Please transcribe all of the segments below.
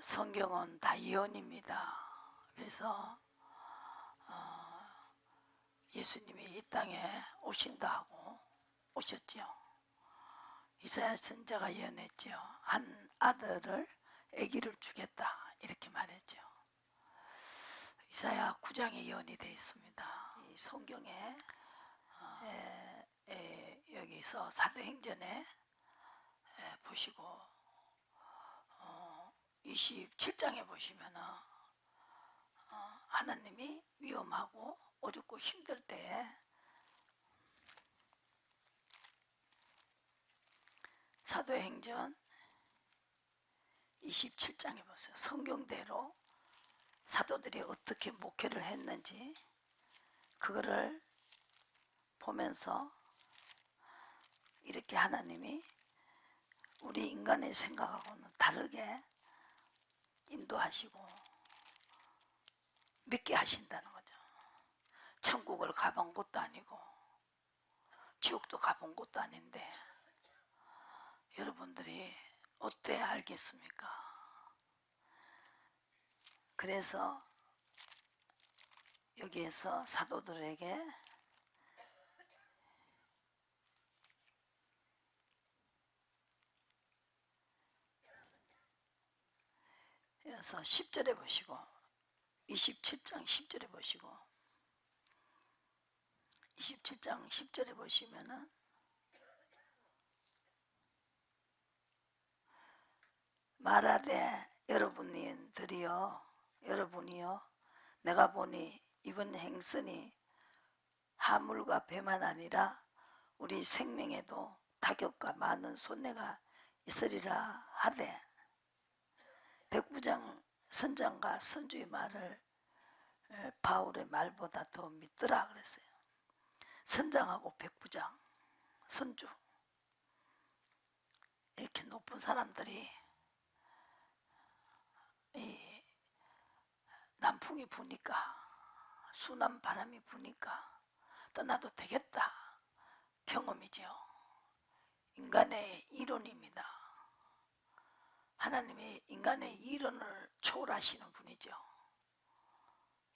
성경은 다 예언입니다. 그래서 예수님이 이 땅에 오신다 하고 오셨죠. 이사야 선지자가 예언했죠. 한 아들을 아기를 주겠다 이렇게 말했죠. 이사야 9장에 예언이 되어 있습니다. 이 성경에 여기서 사도행전에 보시고 27장에 보시면은 하나님이 위험하고 어렵고 힘들 때에 사도행전 27장에 보세요. 성경대로 사도들이 어떻게 목회를 했는지 그거를 보면서 이렇게 하나님이 우리 인간의 생각하고는 다르게 인도하시고 믿게 하신다는 거죠. 천국을 가본 것도 아니고 지옥도 가본 것도 아닌데 여러분들이 어때 알겠습니까? 그래서 여기에서 사도들에게 그래서 10절에 보시고 27장 10절에 보시고 27장 10절에 보시면은 말하되 여러분이요 내가 보니 이번 행선이 하물과 배만 아니라 우리 생명에도 타격과 많은 손해가 있으리라 하되 백부장 선장과 선주의 말을 바울의 말보다 더 믿더라 그랬어요. 선장하고 백부장, 선주 이렇게 높은 사람들이 이 남풍이 부니까 순한 바람이 부니까 떠나도 되겠다 경험이죠. 인간의 이론입니다. 하나님이 인간의 이론을 초월하시는 분이죠.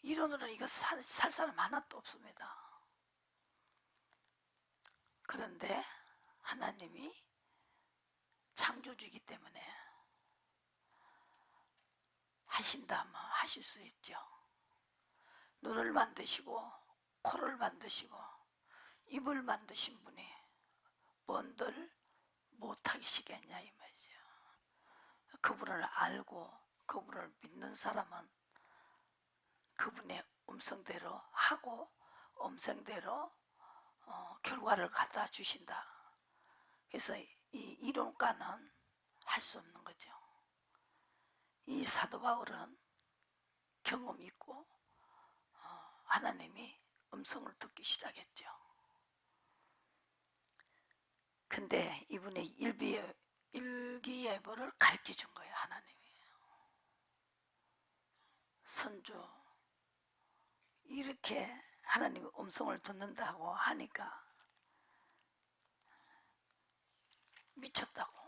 이론으로는 이거 살 사람 하나도 없습니다. 그런데 하나님이 창조주이기 때문에 하신다면 하실 수 있죠. 눈을 만드시고 코를 만드시고 입을 만드신 분이 뭔들 못하시겠냐 이 말이죠. 그분을 알고 그분을 믿는 사람은 그분의 음성대로 하고 음성대로 결과를 갖다 주신다. 그래서 이 이론가는 할 수 없는 거죠. 이 사도 바울은 경험이 있고 하나님이 음성을 듣기 시작했죠. 근데 이분의 일기예보를 가르쳐 준 거예요. 하나님이. 선주 이렇게 하나님의 음성을 듣는다고 하니까 미쳤다고.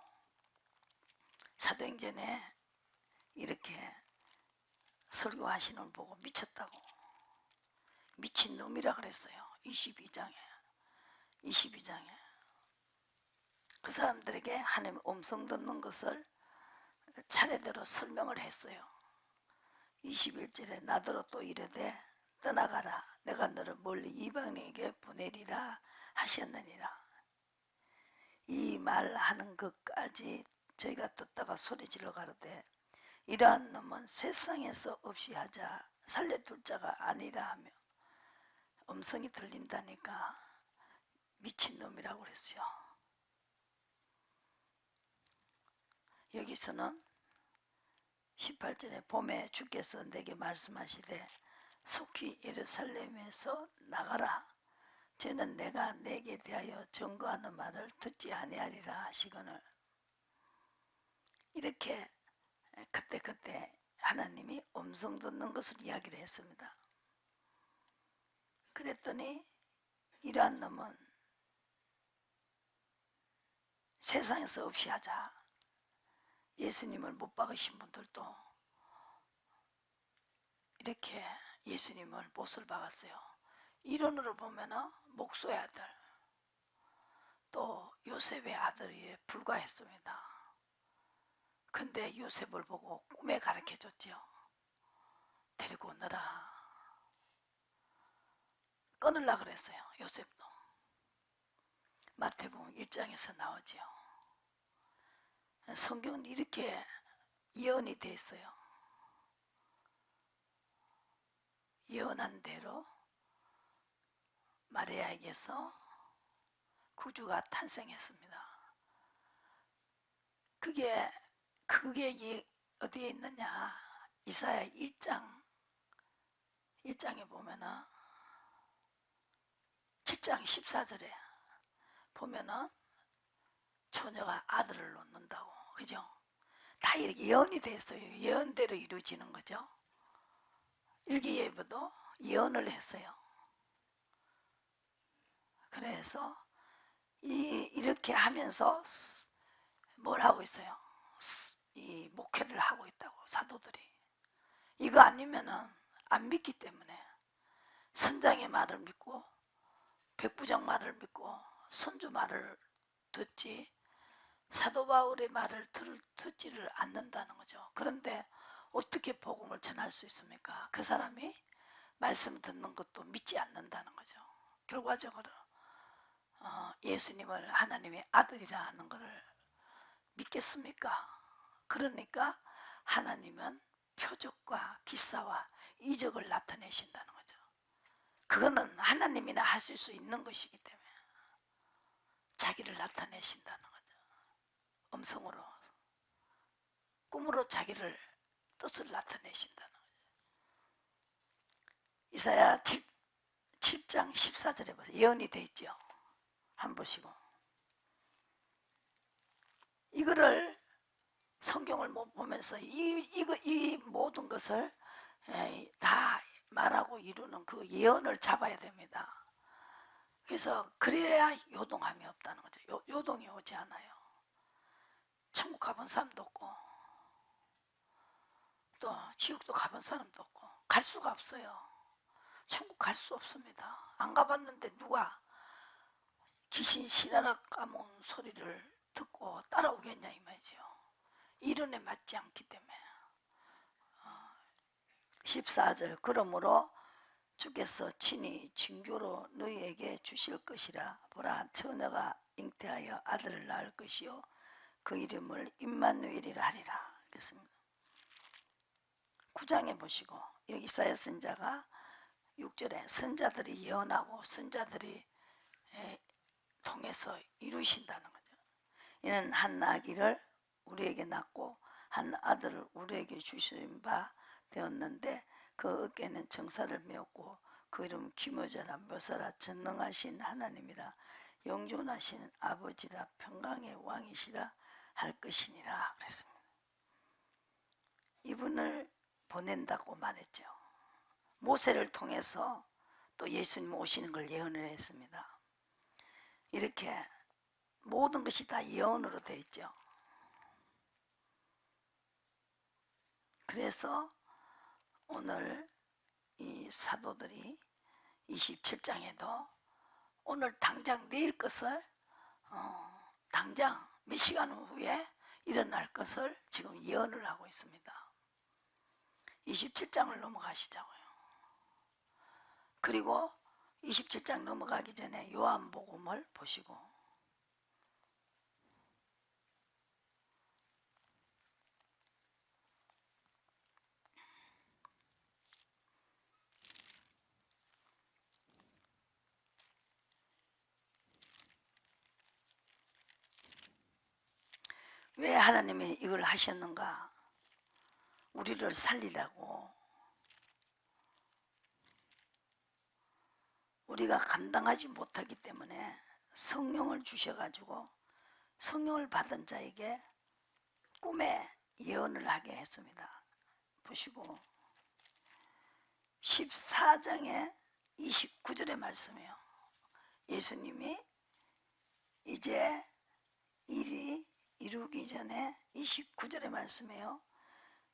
사도행전에 이렇게 설교하시는 걸 보고 미쳤다고. 미친놈이라 그랬어요. 22장에 그 사람들에게 하나님의 음성 듣는 것을 차례대로 설명을 했어요. 21절에 나더러 또 이르되 떠나가라 내가 너를 멀리 이방인에게 보내리라 하셨느니라. 이 말하는 것까지 저희가 듣다가 소리질러 가로되 이러한 놈은 세상에서 없이 하자 살려둘 자가 아니라 하며 음성이 들린다니까 미친놈이라고 그랬어요. 여기서는 18절에 봄에 주께서 내게 말씀하시되 속히 예루살렘에서 나가라 저는 내가 내게 대하여 증거하는 말을 듣지 아니하리라 하시거늘. 이렇게 그때 하나님이 음성 듣는 것을 이야기를 했습니다. 그랬더니 이러한 놈은 세상에서 없이 하자. 예수님을 못 박으신 분들도 이렇게 예수님을 못을 박았어요. 이론으로 보면은 목소의 아들, 또 요셉의 아들에 불과했습니다. 근데 요셉을 보고 꿈에 가르쳐 줬죠. 데리고 오너라. 끊으려 그랬어요. 요셉도. 마태복음 1장에서 나오지요. 성경은 이렇게 예언이 돼 있어요. 예언한 대로 마리아에게서 구주가 탄생했습니다. 그게 어디에 있느냐? 이사야 1장에 보면은 7장 14절에 보면은 처녀가 아들을 놓는다고, 그죠? 다 이렇게 예언이 됐어요. 예언대로 이루어지는 거죠. 일기예보도 예언을 했어요. 그래서 이렇게 하면서 뭘 하고 있어요? 이 목회를 하고 있다고, 사도들이. 이거 아니면은 안 믿기 때문에 선장의 말을 믿고 백부장 말을 믿고 선주 말을 듣지 사도 바울의 말을 듣지를 않는다는 거죠. 그런데 어떻게 복음을 전할 수 있습니까? 그 사람이 말씀 듣는 것도 믿지 않는다는 거죠. 결과적으로 예수님을 하나님의 아들이라 하는 것을 믿겠습니까? 그러니까 하나님은 표적과 기사와 이적을 나타내신다는 거죠. 그거는 하나님이나 하실 수 있는 것이기 때문에 자기를 나타내신다는 거죠. 음성으로, 꿈으로 자기를 뜻을 나타내신다는 거죠. 이사야 7장 14절에 보세요. 예언이 되어 있죠. 한번 보시고. 이거를 성경을 보면서 이 모든 것을 다 말하고 이루는 그 예언을 잡아야 됩니다. 그래서 그래야 요동함이 없다는 거죠. 요동이 오지 않아요. 천국 가본 사람도 없고 또 지옥도 가본 사람도 없고 갈 수가 없어요. 천국 갈 수 없습니다. 안 가봤는데 누가 귀신 신하라 까먹은 소리를 듣고 따라오겠냐 이 말이죠. 이론에 맞지 않기 때문에. 14절 그러므로 주께서 친히 징조로 너희에게 주실 것이라. 보라, 처녀가 잉태하여 아들을 낳을 것이요 그 이름을 임마누엘이라 하리라. 그랬습니다. 9장에 보시고 여기 이사야 선자가 6절에 선자들이 예언하고 선자들이 통해서 이루신다는 거죠. 이는 한 아기를 우리에게 낳고 한 아들을 우리에게 주신 바 되었는데 그 어깨는 정사를 메었고 그 이름 기묘자라 묘사라 전능하신 하나님이라 영존하신 아버지라 평강의 왕이시라 할 것이니라 그랬습니다. 이분을 보낸다고 말했죠. 모세를 통해서 또 예수님 오시는 걸 예언을 했습니다. 이렇게 모든 것이 다 예언으로 되어 있죠. 그래서 오늘 이 사도들이 27장에도 오늘 당장 내일 것을 당장 몇 시간 후에 일어날 것을 지금 예언을 하고 있습니다. 27장을 넘어가시자고요. 그리고 27장 넘어가기 전에 요한복음을 보시고 왜 하나님이 이걸 하셨는가? 우리를 살리라고. 우리가 감당하지 못하기 때문에 성령을 주셔가지고 성령을 받은 자에게 꿈에 예언을 하게 했습니다. 보시고 14장에 29절의 말씀이에요. 예수님이 이제 일이 이루기 전에 29절의 말씀이에요.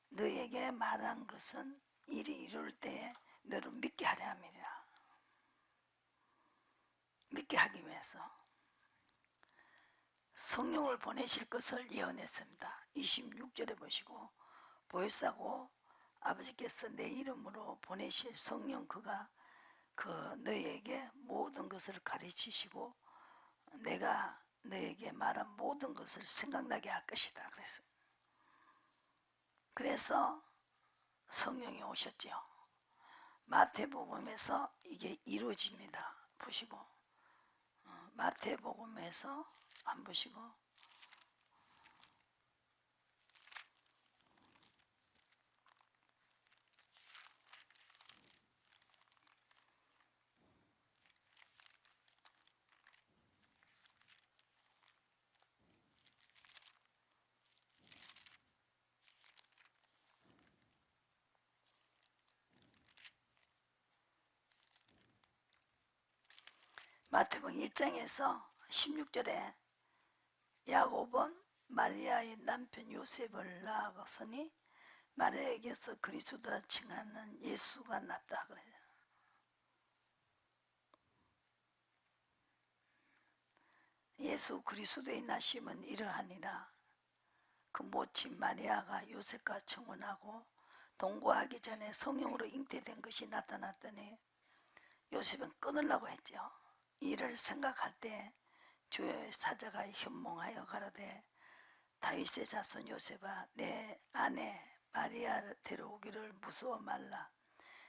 너에게 말한 것은 일이 이룰 때에 너를 믿게 하려 함이라. 믿게 하기 위해서 성령을 보내실 것을 예언했습니다. 26절에 보시고 보혜사고 아버지께서 내 이름으로 보내실 성령 그가 그 너희에게 모든 것을 가르치시고 내가 너희에게 말한 모든 것을 생각나게 할 것이다. 그래서 성령이 오셨지요. 마태복음에서 이게 이루어집니다. 보시고 마태복음에서 안 보시고 마태복음 1장에서 16절에 야곱은 마리아의 남편 요셉을 낳았으니 마리아에게서 그리스도라 칭하는 예수가 났다 그래요. 예수 그리스도의 나심은 이러하니라. 그 모친 마리아가 요셉과 청혼하고 동거하기 전에 성령으로 잉태된 것이 나타났더니 요셉은 끊으려고 했죠. 이를 생각할 때 주의 사자가 현몽하여 가로되 다윗의 자손 요셉아 내 아내 마리아를 데려오기를 무서워 말라.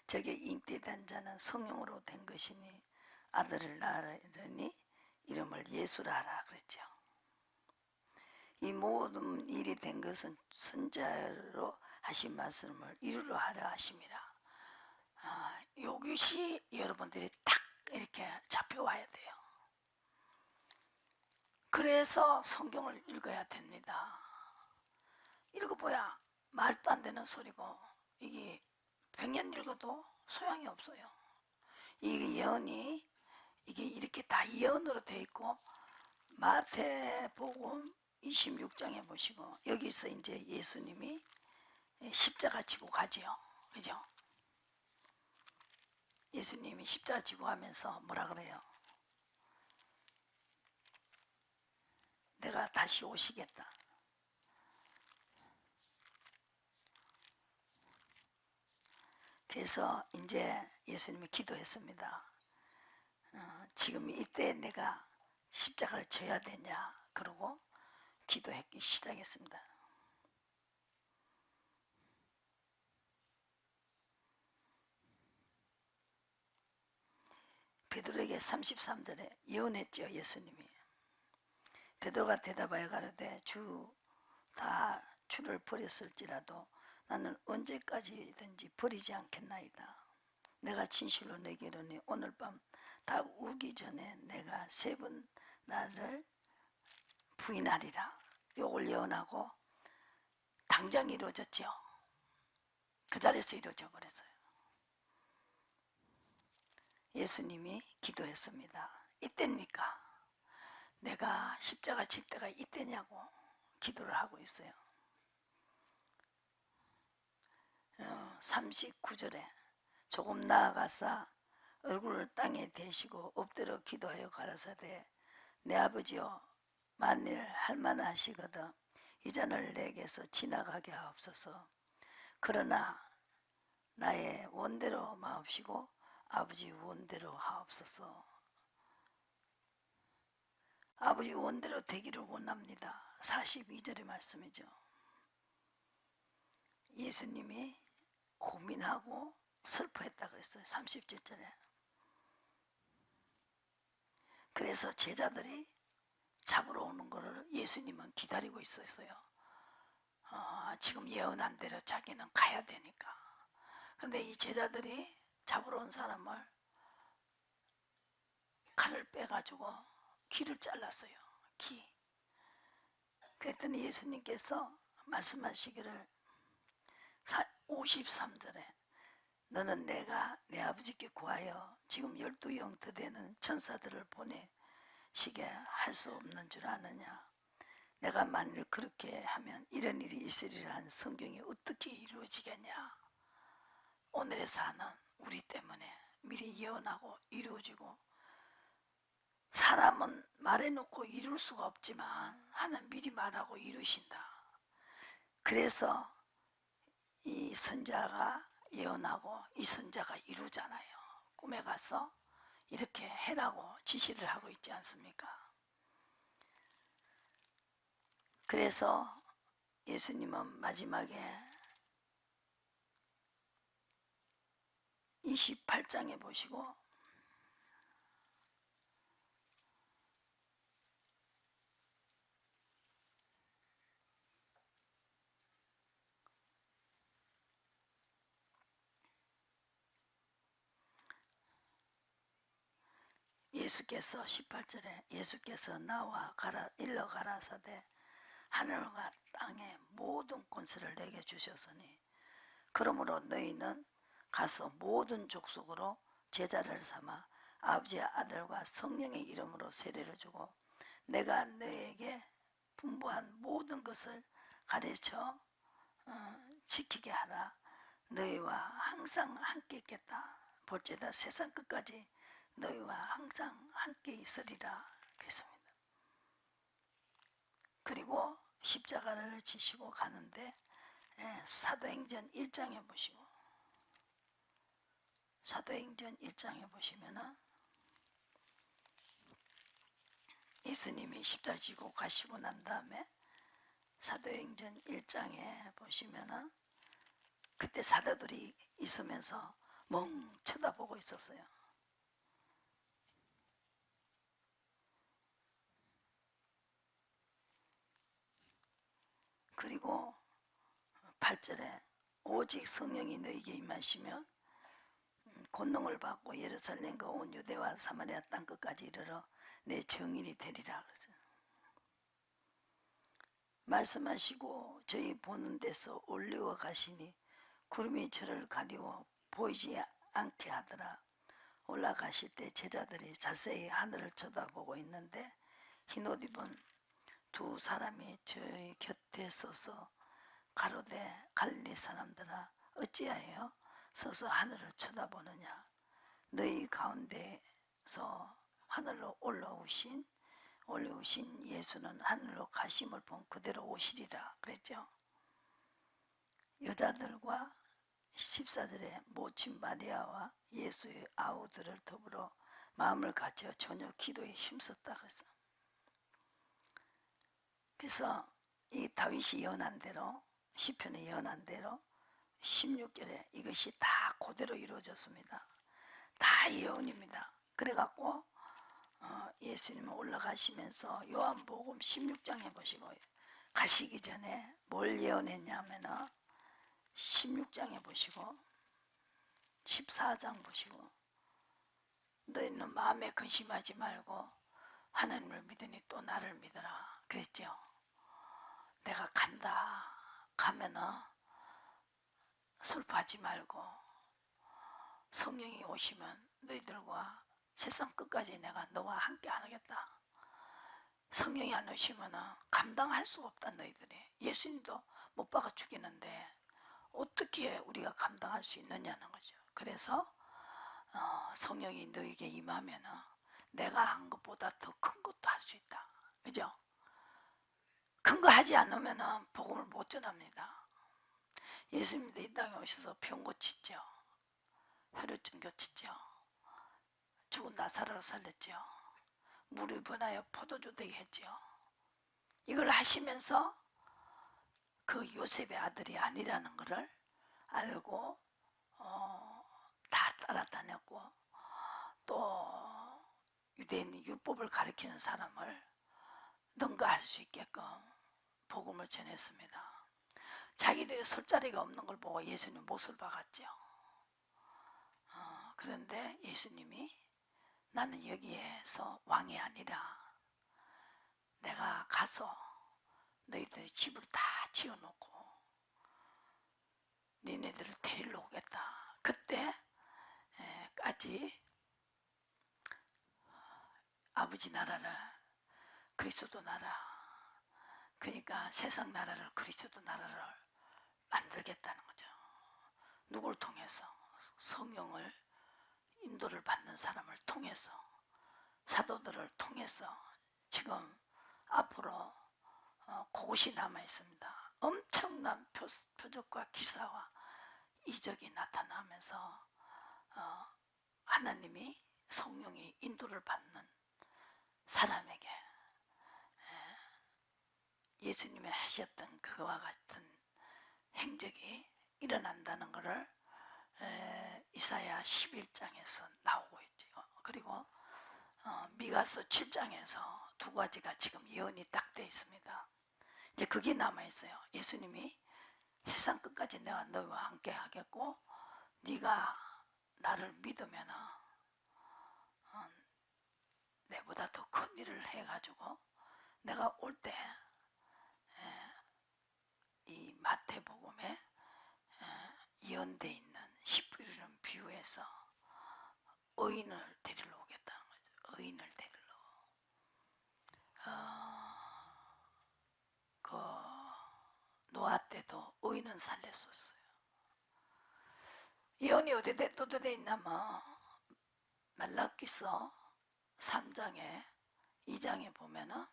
저게 잉태된 자는 성령으로 된 것이니 아들을 낳으니 이름을 예수라 하라 그랬죠. 이 모든 일이 된 것은 선자로 하신 말씀을 이루려 하려 하심이라. 이것이 여러분들이 딱 이렇게 잡혀와야 돼요. 그래서 성경을 읽어야 됩니다. 읽어봐야 말도 안 되는 소리고 이게 100년 읽어도 소용이 없어요. 이 예언이 이게 이렇게 다 예언으로 되어 있고 마태복음 26장에 보시고 여기서 이제 예수님이 십자가 지고 가지요. 그죠? 예수님이 십자가 지고 가면서 뭐라 그래요? 내가 다시 오시겠다. 그래서 이제 예수님이 기도했습니다. 지금 이때 내가 십자가를 져야 되냐 그러고 기도하기 시작했습니다. 베드로에게 33절에 예언했죠. 예수님이. 베드로가 대답하여 가로되 주 다 주를 버렸을지라도 나는 언제까지든지 버리지 않겠나이다. 내가 진실로 내게 이르니 오늘 밤 다 울기 전에 내가 3번 나를 부인하리라. 요걸 예언하고 당장 이루어졌죠. 그 자리에서 이루어져 버렸어요. 예수님이 기도했습니다. 이때입니까? 내가 십자가 질 때가 이때냐고 기도를 하고 있어요. 39절에 조금 나아가사 얼굴을 땅에 대시고 엎드려 기도하여 가라사대 내 아버지여 만일 할만하시거든 이 잔을 내게서 지나가게 하옵소서. 그러나 나의 원대로 마옵시고 아버지 원대로 하옵소서. 아버지 원대로 되기를 원합니다. 42절의 말씀이죠. 예수님이 고민하고 슬퍼했다 그랬어요. 37절에. 그래서 제자들이 잡으러 오는 것을 예수님은 기다리고 있었어요. 지금 예언한 대로 자기는 가야 되니까. 근데 이 제자들이 잡으러 온 사람을 칼을 빼가지고 귀를 잘랐어요. 귀. 그랬더니 예수님께서 말씀하시기를 53절에 너는 내가 내 아버지께 구하여 지금 12영 더 되는 천사들을 보내시게 할 수 없는 줄 아느냐. 내가 만일 그렇게 하면 이런 일이 있으리라 한 성경이 어떻게 이루어지겠냐. 오늘의 사는 우리 때문에 미리 예언하고 이루어지고, 사람은 말해놓고 이룰 수가 없지만 하나님 미리 말하고 이루신다. 그래서 이 선자가 예언하고 이 선자가 이루잖아요. 꿈에 가서 이렇게 해라고 지시를 하고 있지 않습니까? 그래서 예수님은 마지막에 28장에 보시고 예수께서 18절에 예수께서 나와 일러 가라사대 하늘과 땅의 모든 권세를 내게 주셨으니 그러므로 너희는 가서 모든 족속으로 제자를 삼아 아버지의 아들과 성령의 이름으로 세례를 주고 내가 너에게 분부한 모든 것을 가르쳐 지키게 하라. 너희와 항상 함께 있겠다. 볼지어다 세상 끝까지 너희와 항상 함께 있으리라 그랬습니다. 그리고 십자가를 지시고 가는데 사도행전 1장에 보시고 사도행전 1장에 보시면은 예수님이 십자가 지고 가시고 난 다음에 사도행전 1장에 보시면은 그때 사도들이 있으면서 멍 쳐다보고 있었어요. 그리고 8절에 오직 성령이 너희에게 임하시면 권능을 받고 예루살렘과 온 유대와 사마리아 땅 끝까지 이르러 내 증인이 되리라 그러죠. 말씀하시고 저희 보는 데서 올리워 가시니 구름이 저를 가리워 보이지 않게 하더라. 올라가실 때 제자들이 자세히 하늘을 쳐다보고 있는데 흰옷 입은 두 사람이 저희 곁에 서서 가로되 갈릴리 사람들아 어찌하여 서서 하늘을 쳐다보느냐. 너희 가운데서 하늘로 올라오신 예수는 하늘로 가심을 본 그대로 오시리라 그랬죠. 여자들과 14절에 모친 마리아와 예수의 아우들을 더불어 마음을 갖춰 저녁 기도에 힘썼다 그랬어. 그래서 이 다윗이 예언한 대로 시편에 예언한 대로 16절에 이것이 다 그대로 이루어졌습니다. 다 예언입니다. 그래갖고 예수님은 올라가시면서 요한복음 16장에 보시고 가시기 전에 뭘 예언했냐면은 16장에 보시고 14장 보시고 너희는 마음에 근심하지 말고 하나님을 믿으니 또 나를 믿어라 그랬죠. 내가 간다. 가면은 슬퍼하지 말고 성령이 오시면 너희들과 세상 끝까지 내가 너와 함께 하겠다. 성령이 안 오시면 감당할 수가 없다. 너희들이 예수님도 못 박아 죽이는데 어떻게 우리가 감당할 수 있느냐는 거죠. 그래서 성령이 너에게 임하면 내가 한 것보다 더 큰 것도 할 수 있다. 그죠? 큰 거 하지 않으면 복음을 못 전합니다. 예수님도 이 땅에 오셔서 병 고치죠. 혈루증 고치죠. 죽은 나사로를 살렸죠. 물을 번하여 포도주 되게 했죠. 이걸 하시면서 그 요셉의 아들이 아니라는 것을 알고 다 따라다녔고 또 유대인 율법을 가리키는 사람을 능가할 수 있게끔 복음을 전했습니다. 자기들이 술자리가 없는 걸 보고 예수님 못을 박았죠. 그런데 예수님이 나는 여기에서 왕이 아니라 내가 가서 너희들이 집을 다 지어놓고 니네들을 데리러 오겠다. 그때까지 아버지 나라를 그리스도 나라, 그러니까 세상 나라를 그리스도 나라를 만들겠다는 거죠. 누굴 통해서? 성령을 인도를 받는 사람을 통해서, 사도들을 통해서 지금 앞으로 그것이 남아 있습니다. 엄청난 표적과 기사와 이적이 나타나면서 하나님이 성령이 인도를 받는 사람에게 예수님이 하셨던 그와 같은 행적이 일어난다는 것을 이사야 11장에서 나오고 있죠. 그리고 미가서 7장에서 두 가지가 지금 예언이 딱 돼 있습니다. 이제 그게 남아 있어요. 예수님이 세상 끝까지 내가 너와 함께 하겠고 네가 나를 믿으면 내보다 더 큰 일을 해가지고 내가 올 때 이 마태복음에 예언되어 있는 씨 뿌리는 비유에서 의인을 데리러 오겠다는 거죠. 의인을 데리러. 그 노아 때도 의인은 살렸었어요. 예언이 어디에 또 돼 있냐면 말라기서 3장에 2장에 보면은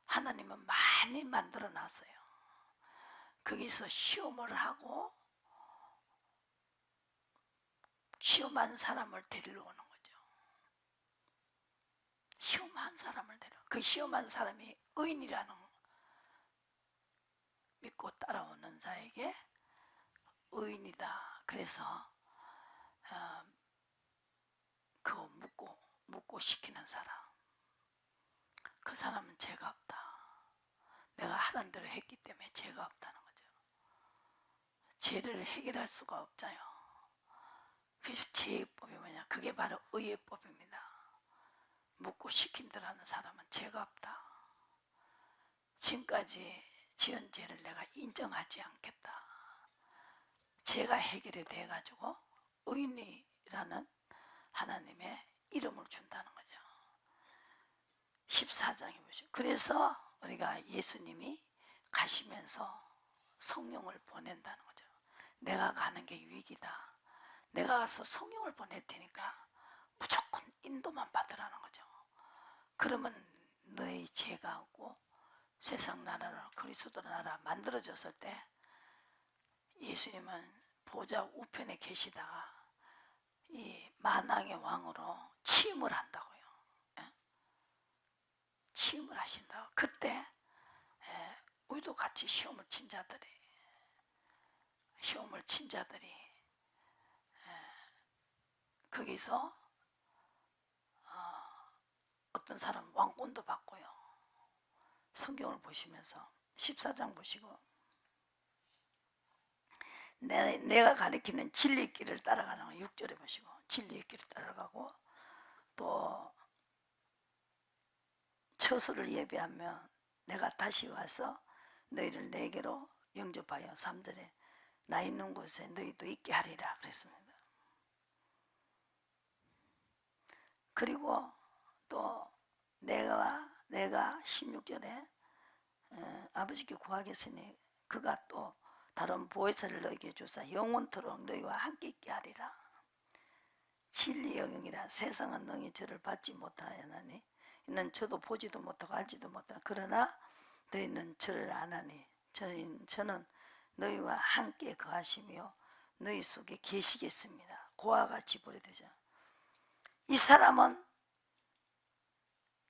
하나님은 많이 만들어 놨어요. 거기서 시험을 하고 시험한 사람을 데리러 오는 거죠. 시험한 사람을 데리러. 그 시험한 사람이 의인이라는 믿고 따라오는 자에게 의인이다. 그래서 그거 묻고 시키는 사람, 그 사람은 죄가 없다. 내가 하란 대로 했기 때문에 죄가 없다는 거죠. 죄를 해결할 수가 없잖아요. 그래서 죄의법이 뭐냐? 그게 바로 의의법입니다. 묻고 시킨 대로 하는 사람은 죄가 없다. 지금까지 지은 죄를 내가 인정하지 않겠다. 죄가 해결이 돼가지고 의인이라는 하나님의 이름을 준다는 거죠. 14장에 보시죠. 그래서 우리가 예수님이 가시면서 성령을 보낸다는 거죠. 내가 가는 게 유익이다. 내가 가서 성령을 보낼 테니까 무조건 인도만 받으라는 거죠. 그러면 너희 죄가 없고 세상 나라를 그리스도 나라 만들어졌을 때 예수님은 보좌 우편에 계시다가 이 만왕의 왕으로 취임을 한다고요. 취임을 하신다고. 그때 우리도 같이 시험을 친 자들이 거기서 어떤 사람 왕권도 받고요. 성경을 보시면서 14장 보시고 내가 가리키는 진리의 길을 따라가는 거 6절에 보시고 진리의 길을 따라가고 또 처소를 예비하며 내가 다시 와서 너희를 내게로 영접하여 3절에 나 있는 곳에 너희도 있게 하리라 그랬습니다. 그리고 또 내가 16절에 아버지께 구하겠으니 그가 또 다른 보혜사를 너희에게 주사 영원토록 너희와 함께 있게 하리라. 진리의 영이라 세상은 너희 저를 받지 못하였나니 이는 저도 보지도 못하고 알지도 못하고 그러나 너희는 저를 아나니 저는 너희와 함께 거하시며 너희 속에 계시겠습니다. 고와 같이 보내되죠. 이 사람은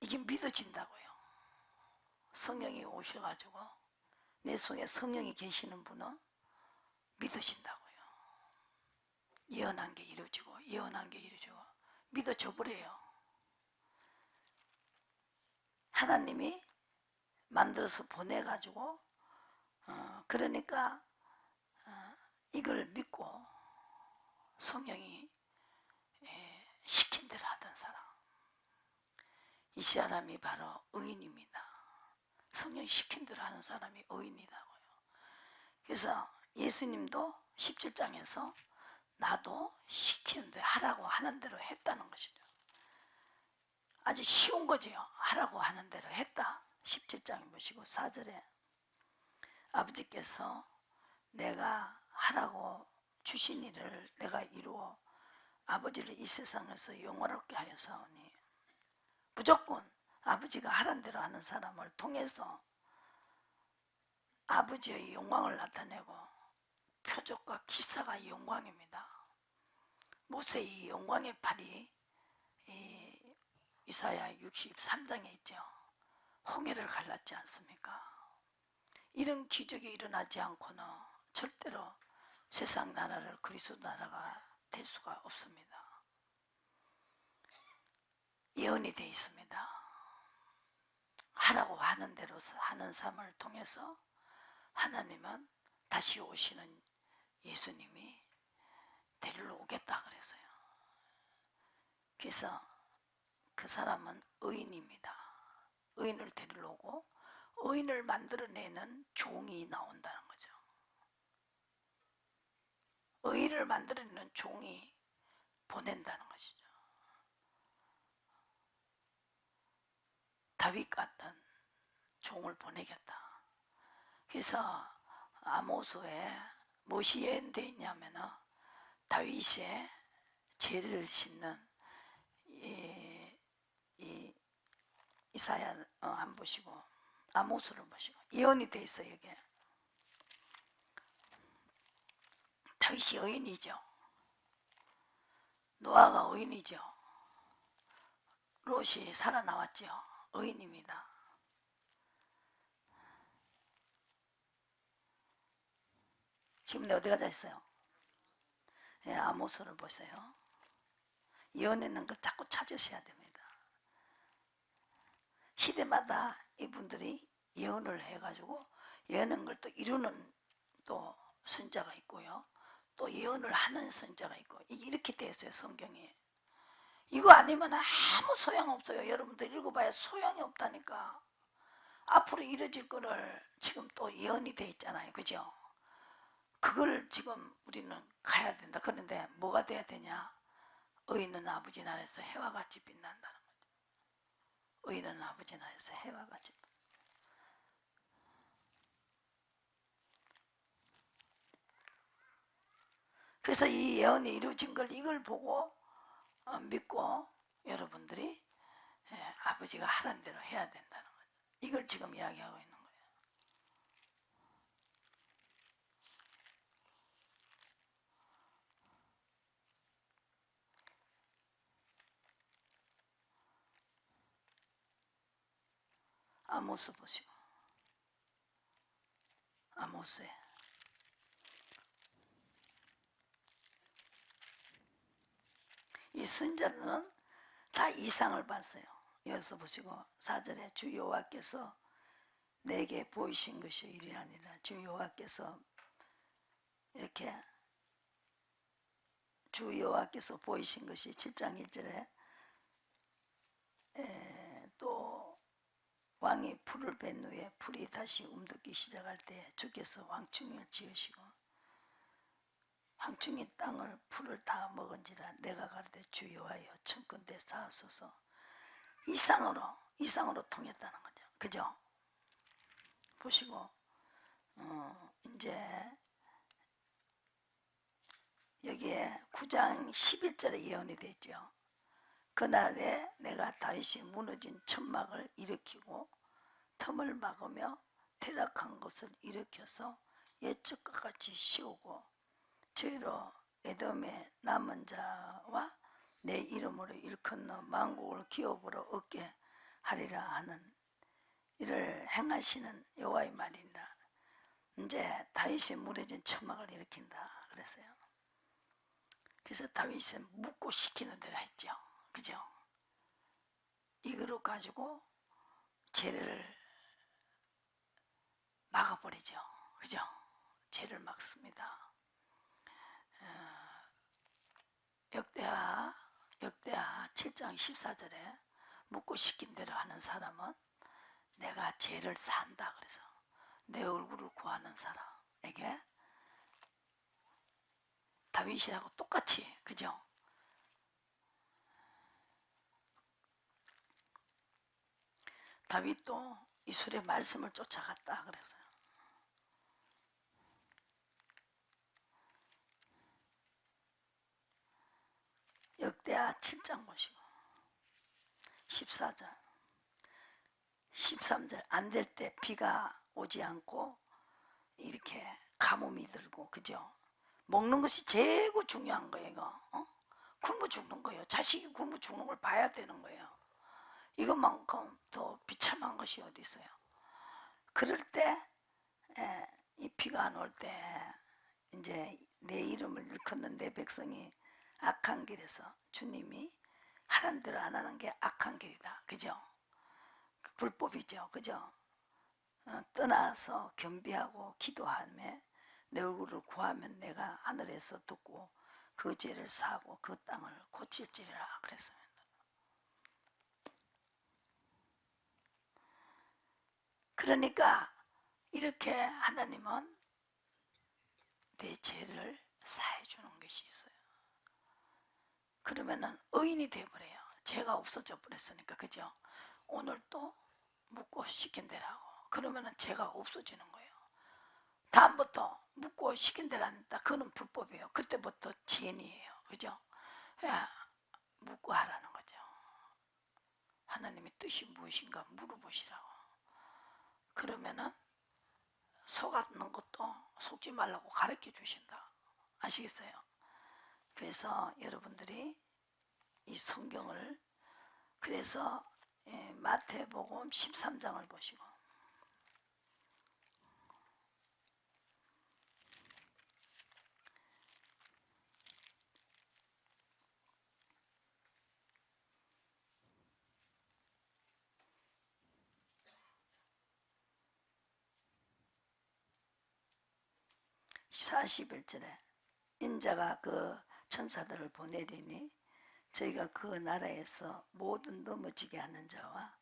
이게 믿어진다고요. 성령이 오셔가지고 내 속에 성령이 계시는 분은 믿어진다고요. 예언한 게 이루어지고 믿어져 버려요. 하나님이 만들어서 보내가지고 그러니까 이걸 믿고 성령이 시킨 대로 하던 사람, 이 사람이 바로 의인입니다. 성령이 시킨 대로 하는 사람이 의인이라고요. 그래서 예수님도 17장에서 나도 시키는 대로 하라고 하는 대로 했다는 것이죠. 아주 쉬운 거지요. 하라고 하는 대로 했다. 17장에 보시고 4절에 아버지께서 내가 하라고 주신 일을 내가 이루어 아버지를 이 세상에서 영원롭게 하여 사오니, 무조건 아버지가 하란 대로 하는 사람을 통해서 아버지의 영광을 나타내고, 표적과 기사가 영광입니다. 모세의 영광의 팔이 이사야 63장에 있죠. 홍해를 갈랐지 않습니까? 이런 기적이 일어나지 않고는 절대로 세상 나라를 그리스도 나라가 될 수가 없습니다. 예언이 되어 있습니다. 하라고 하는 대로 하는 삶을 통해서 하나님은 다시 오시는 예수님이 데리러 오겠다 그랬어요. 그래서 그 사람은 의인입니다. 의인을 데리러 오고 의인을 만들어내는 종이 나온다는 거죠. 의인을 만들어내는 종이 보낸다는 것이죠. 다윗 같은 종을 보내겠다. 그래서 아모스에 무엇이 예언되어 있냐면은 다윗의 죄를 씻는 이사야를 한번 보시고 아모스를 보시고 예언이 되어 있어요. 이게 다윗이 의인이죠. 노아가 의인이죠. 롯이 살아나왔죠. 의인입니다. 지금 어디 가자 있어요? 예, 아모스를 보세요. 예언했는 걸 자꾸 찾으셔야 됩니다. 시대마다 이분들이 예언을 해가지고 예언한 걸 또 이루는 또 선자가 있고요. 또 예언을 하는 선자가 있고, 이렇게 되어 있어요. 성경에. 이거 아니면 아무 소용없어요. 여러분들 읽어봐야 소용이 없다니까. 앞으로 이루어질 거를 지금 또 예언이 되어 있잖아요. 그죠? 그걸 지금 우리는 가야 된다. 그런데 뭐가 돼야 되냐? 의인은 아버지 나라에서 해와 같이 빛난다는 거죠. 의인은 아버지 나라에서 해와 같이. 그래서 이 예언이 이루어진 걸 이걸 보고 믿고 여러분들이 아버지가 하라는 대로 해야 된다는 거죠. 이걸 지금 이야기하고 있는 거예요. 아모스 보시고, 아모스에 이 선자들은 다 이상을 봤어요. 여기서 보시고 4절에 주 여호와께서 내게 보이신 것이 이리 아니라, 주 여호와께서 이렇게 주 여호와께서 보이신 것이 7장 1절에 또 왕이 풀을 벤 후에 풀이 다시 움듣기 시작할 때 주께서 황충이를 지으시고 황충이 땅을 풀을 다 먹은지라 내가 가르되 주 여호와여 천군대 쌓으소서. 이상으로 통했다는 거죠. 그죠? 보시고 이제 여기에 9장 11절에 예언이 됐죠. 그날에 내가 다윗이 무너진 천막을 일으키고 틈을 막으며 퇴락한 것을 일으켜서 예측과 같이 씌우고 저희로 에돔의 남은 자와 내 이름으로 일컫는 만국을 기업으로 얻게 하리라 하는 이를 행하시는 여호와의 말이니라. 이제 다윗이 무너진 천막을 일으킨다 그랬어요. 그래서 다윗은 묻고 시키는 대로 했죠. 그죠? 이거로 가지고 죄를 막아버리죠. 그죠? 죄를 막습니다. 역대하 7장 14절에 묻고 시킨 대로 하는 사람은 내가 죄를 산다 그래서 내 얼굴을 구하는 사람에게 다윗이하고 똑같이, 그죠? 다윗도 이술의 말씀을 쫓아갔다 그래서요. 7장 보시고 14절 13절 안 될 때 비가 오지 않고 이렇게 가뭄이 들고, 그죠? 먹는 것이 제일 중요한 거예요. 이거 굶어 죽는 거예요. 자식이 굶어 죽는 걸 봐야 되는 거예요. 이것만큼 더 비참한 것이 어디 있어요. 그럴 때 이 비가 안 올 때 이제 내 이름을 일컫는 내 백성이 악한 길에서, 주님이 하란 대로 안 하는 게 악한 길이다, 그죠? 불법이죠, 그죠? 떠나서 겸비하고 기도하며 내 얼굴을 구하면 내가 하늘에서 듣고 그 죄를 사하고 그 땅을 고칠지리라 그랬습니다. 그러니까 이렇게 하나님은 내 죄를 사해 주는 것이 있어요. 그러면은 의인이 되어버려요. 죄가 없어져 버렸으니까, 그죠? 오늘 또 묻고 시킨 대로 하고, 그러면은 죄가 없어지는 거예요. 다음부터 묻고 시킨 대로 안 했다, 그거는 불법이에요. 그때부터 죄인이에요, 그죠? 야, 묻고 하라는 거죠. 하나님의 뜻이 무엇인가 물어보시라고. 그러면은 속았는 것도 속지 말라고 가르쳐 주신다. 아시겠어요? 그래서 여러분들이 이 성경을, 그래서 마태복음 13장을 보시고 41절에 인자가 그 천사들을 보내리니 저희가 그 나라에서 모든 넘어지게 하는 자와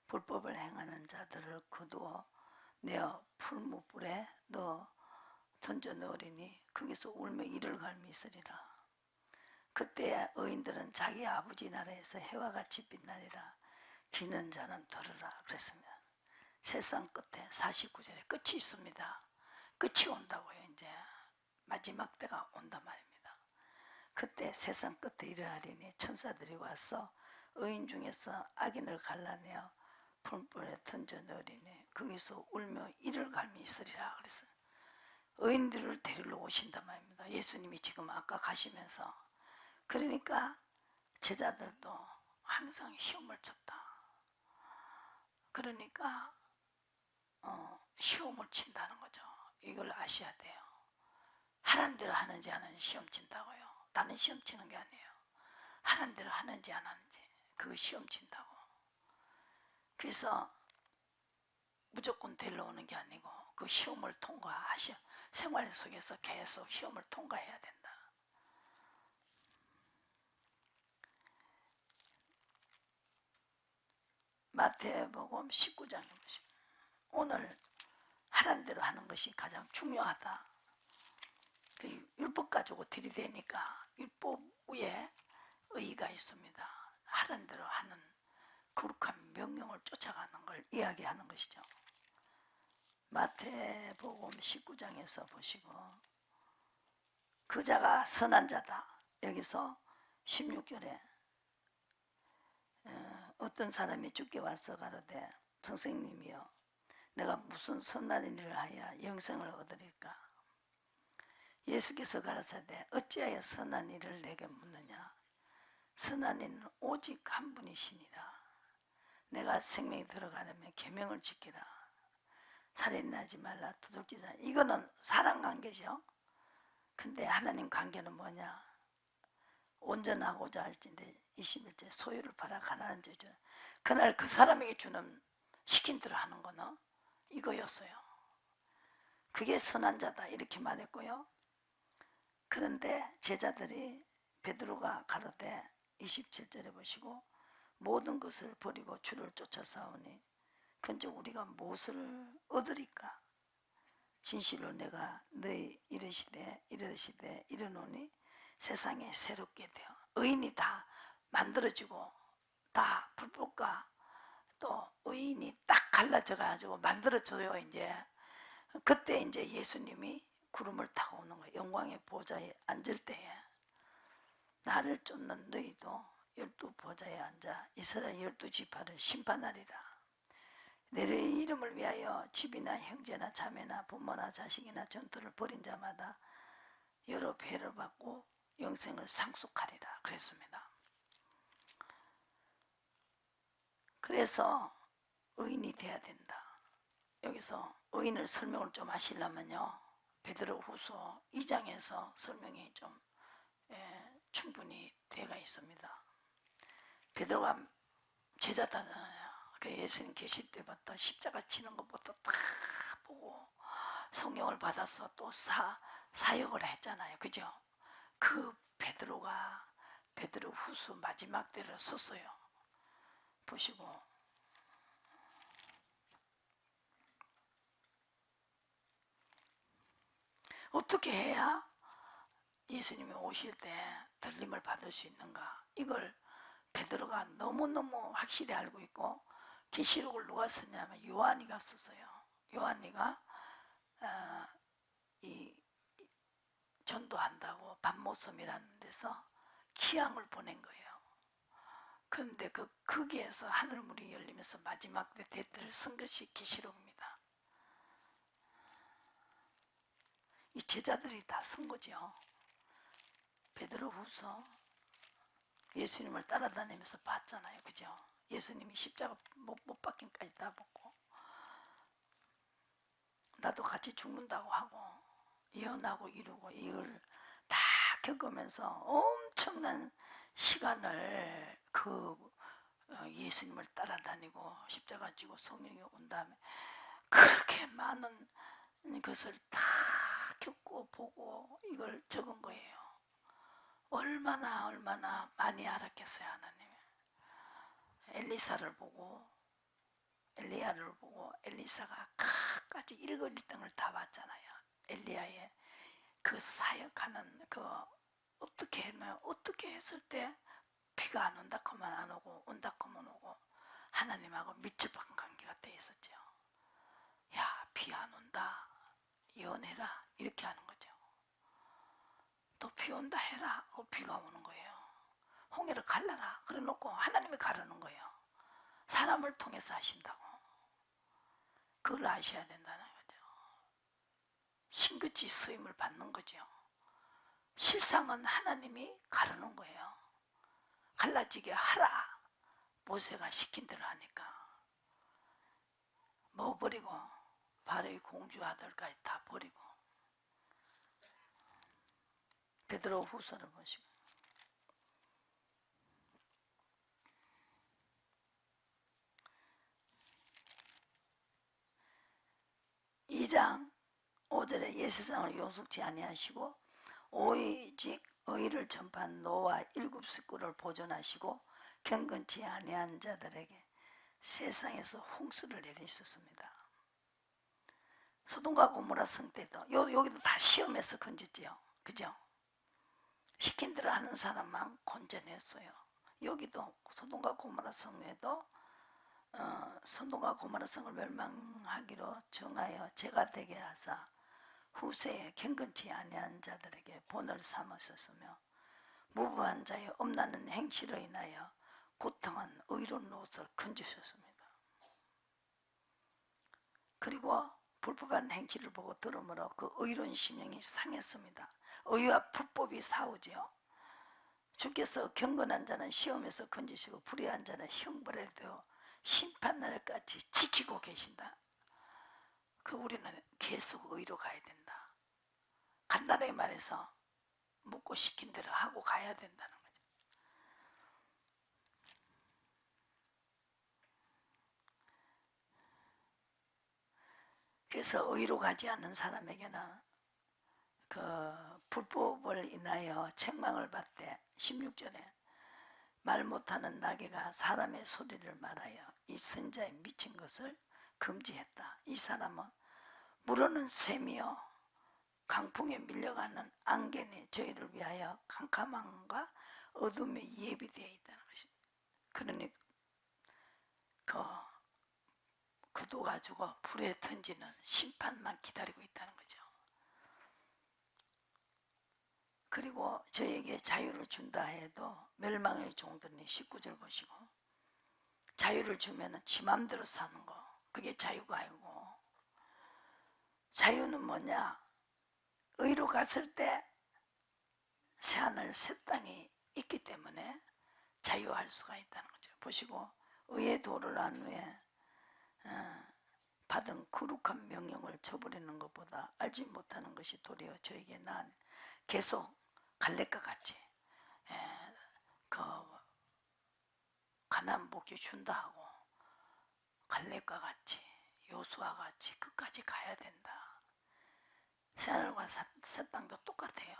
불법을 행하는 자들을 거두어 내어 풀무불에 넣어 던져 넣으리니 거기서 울며 이를 갈미 있으리라. 그때 의인들은 자기 아버지 나라에서 해와 같이 빛나리라. 기는 자는 들으라 그랬습니다. 세상 끝에 49절에 끝이 있습니다. 끝이 온다고요. 이제 마지막 때가 온단 말입니다. 그때 세상 끝에 이르하리니 천사들이 와서 의인 중에서 악인을 갈라내어 풀불에 던져 넣으리니 거기서 울며 이를 갈미 있으리라 그랬어요. 의인들을 데리러 오신단 말입니다. 예수님이 지금 아까 가시면서. 그러니까 제자들도 항상 시험을 쳤다. 그러니까 시험을 친다는 거죠. 이걸 아셔야 돼요. 하란 대로 하는지 안 하는지 시험 친다고요. 나는 시험 치는 게 아니에요. 하란 대로 하는지 안 하는지 그거 시험 친다고. 그래서 무조건 데리러 오는 게 아니고 그 시험을 통과하셔. 생활 속에서 계속 시험을 통과해야 된다. 마태복음 19장에 보시면 오늘 하란 대로 하는 것이 가장 중요하다. 그 율법 가지고 들이대니까 율법 위에 의의가 있습니다. 하란 대로 하는 거룩한 명령을 쫓아가는 걸 이야기하는 것이죠. 마태복음 19장에서 보시고 그자가 선한 자다. 여기서 16절에 어떤 사람이 주께 와서 가로되 선생님이여 내가 무슨 선한 일을 하여 영생을 얻으리까. 예수께서 가라사대 어찌하여 선한 일을 내게 묻느냐. 선한 이는 오직 한 분이시니라. 내가 생명이 들어가려면 계명을 지키라. 살인하지 말라. 도둑질하지 말라. 이거는 사람 관계죠. 근데 하나님 관계는 뭐냐. 온전하고자 할진대 21절 소유를 팔아 가난한 자 주라. 그날 그 사람에게 주는 시킨 대로 하는 거는 이거였어요. 그게 선한 자다 이렇게 말했고요. 그런데 제자들이 베드로가 가로되 27절에 보시고 모든 것을 버리고 주를 쫓아싸우니 근즉 우리가 무엇을 얻으리까. 진실로 내가 너희 이르시되 이르노니 세상에 새롭게 되어 의인이 다 만들어지고 다 불법과 또 의인이 딱 갈라져 가지고 만들어져요. 이제 그때 이제 예수님이 구름을 타고 오는 거예요. 영광의 보좌에 앉을 때에 나를 쫓는 너희도 열두 보좌에 앉아 이스라엘 12지파를 심판하리라. 내 이름을 위하여 집이나 형제나 자매나 부모나 자식이나 전투를 벌인 자마다 여러 배를 받고 영생을 상속하리라 그랬습니다. 그래서 의인이 돼야 된다. 여기서 의인을 설명을 좀 하시려면요, 베드로후서 2장에서 설명이 좀 충분히 되어 있습니다. 베드로가 제자잖아요. 예수님 계실 때부터 십자가 치는 것부터 다 보고 성령을 받아서 또 사역을 했잖아요. 그죠? 그 베드로가 베드로후서 마지막 때를 썼어요. 보시고, 어떻게 해야 예수님이 오실 때 들림을 받을 수 있는가? 이걸 베드로가 너무너무 확실히 알고 있고, 계시록을 누가 썼냐면 요한이가 썼어요. 요한이가 이 전도한다고 밤모섬이라는 데서 기항을 보낸 거예요. 그런데 거기에서 하늘문이 열리면서 마지막 때 대들을 쓴 것이 계시록입니다. 이 제자들이 다 쓴 거죠. 베드로후서 예수님을 따라다니면서 봤잖아요. 그죠? 예수님이 십자가 못 박힘까지 다 벗고 나도 같이 죽는다고 하고 예언하고 이루고 이걸 다 겪으면서 엄청난 시간을 예수님을 따라다니고 십자가 지고 성령이 온 다음에 그렇게 많은 것을 다 겪고 보고 이걸 적은 거예요. 얼마나 많이 알았겠어요. 하나님. 엘리사를 보고 엘리야를 보고 엘리사가 끝까지 1거 1등을 다 봤잖아요. 엘리야의 그 사역하는 어떻게 하면 어떻게 했을 때 비가 안 온다 하면 안 오고 온다 하면 오고 하나님하고 밀접한 관계가 돼 있었죠. 야, 비 안 온다 예언해라 이렇게 하는 거죠. 또 비 온다 해라 비가 오는 거예요. 홍해를 갈라라 그래 놓고 하나님이 가르는 거예요. 사람을 통해서 하신다고. 그걸 아셔야 된다는 거죠. 신그치 쓰임을 받는 거죠. 실상은 하나님이 가르는 거예요. 갈라지게 하라. 모세가 시킨 대로 하니까. 뭐 버리고 바로의 공주 아들까지 다 버리고. 베드로 후서를 보시고. 이 장 5절에 옛세상을 용속치 아니하시고 오직 의를 전파한 노아 7 식구를 보존하시고 경건치 아니한 자들에게 세상에서 홍수를 내리셨습니다. 소돔과 고모라 성 때도 여기도 다 시험해서 건졌지요. 그죠? 시킨 대로 하는 사람만 건져냈어요. 여기도 소돔과 고모라 성에도 소돔과 고모라 성을 멸망하기로 정하여 죄가 되게 하사 후세에 경건치 아니한 자들에게 본을 삼으셨으며 무부한 자의 엄나는 행실로 인하여 고통한 의로운 롯을 건지셨습니다. 그리고 불법한 행실을 보고 들으므로 그 의로운 심령이 상했습니다. 의와 불법이 싸우지요. 주께서 경건한 자는 시험에서 건지시고 불의한 자는 형벌에 되어 심판날까지 지키고 계신다. 우리는 계속 의로 가야 된다. 간단하게 말해서 묻고 시킨 대로 하고 가야 된다는 거죠. 그래서 의로 가지 않는 사람에게는 불법을 인하여 책망을 받되 16절에 말 못하는 나귀가 사람의 소리를 말하여 이 선자의 미친 것을 금지했다. 이 사람은 물어는 샘이요 강풍에 밀려가는 안개니 저희를 위하여 캄캄함과 어둠에 예비되어 있다는 것입니다. 그러니 그도 가지고 불에 던지는 심판만 기다리고 있다는 거죠. 그리고 저에게 자유를 준다 해도 멸망의 종들이 19절 보시고 자유를 주면 지 맘대로 사는 거, 그게 자유가 아니고, 자유는 뭐냐? 의로 갔을 때 새하늘 새 땅이 있기 때문에 자유할 수가 있다는 거죠. 보시고 의의 도를 안 후에 받은 거룩한 명령을 저버리는 것보다 알지 못하는 것이 도리어 저에게 난 계속 갈렙과 같이 그 가나안 복지 준다 하고 갈렙과 같이 요수와 같이 끝까지 가야 된다. 새하늘과 새 땅도 똑같아요.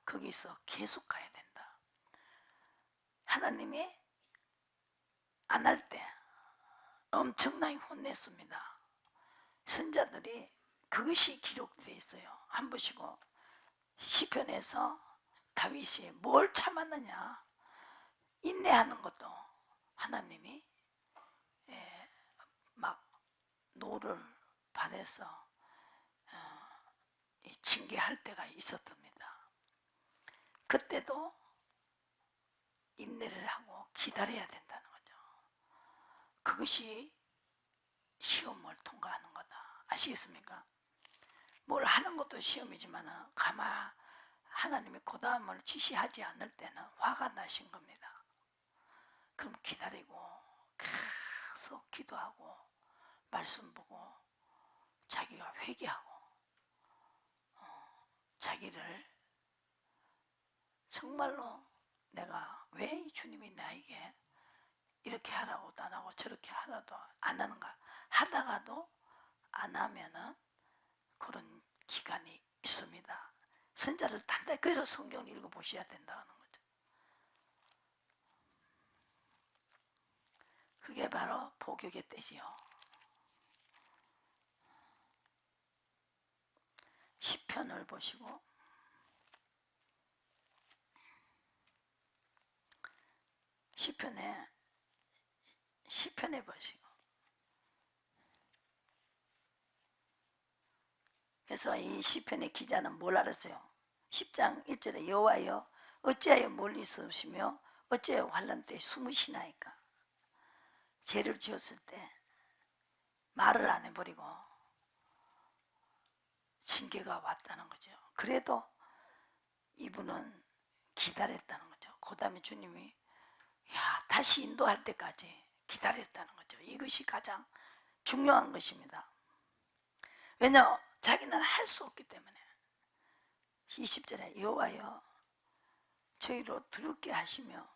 거기서 계속 가야 된다. 하나님이 안 할 때 엄청나게 혼냈습니다. 선자들이 그것이 기록되어 있어요. 한 보시고 시편에서 다윗이 뭘 참았느냐, 인내하는 것도 하나님이 막 노를 발해서 징계할 때가 있었답니다. 그때도 인내를 하고 기다려야 된다는 거죠. 그것이 시험을 통과하는 거다. 아시겠습니까? 뭘 하는 것도 시험이지만 가만 하나님이 그 다음을 지시하지 않을 때는 화가 나신 겁니다. 그럼 기다리고 계속 기도하고 말씀 보고 자기가 회개하고 자기를 정말로 내가 왜 주님이 나에게 이렇게 하라고도 안 하고 저렇게 하라도 안 하는가, 하다가도 안 하면은 그런 기간이 있습니다. 선자를 단단히, 그래서 성경을 읽어보셔야 된다는 거죠. 그게 바로 복역의 때지요. 시편을 보시고 시편에 보시고, 그래서 이 시편의 기자는 뭘 알았어요? 10장 1절에 여호와여 어찌하여 멀리 있으시며 어찌하여 환난 때 숨으시나이까. 죄를 지었을 때 말을 안 해버리고 징계가 왔다는 거죠. 그래도 이분은 기다렸다는 거죠. 그 다음에 주님이 다시 인도할 때까지 기다렸다는 거죠. 이것이 가장 중요한 것입니다. 왜냐, 자기는 할 수 없기 때문에. 20절에 여호와여 저희로 두렵게 하시며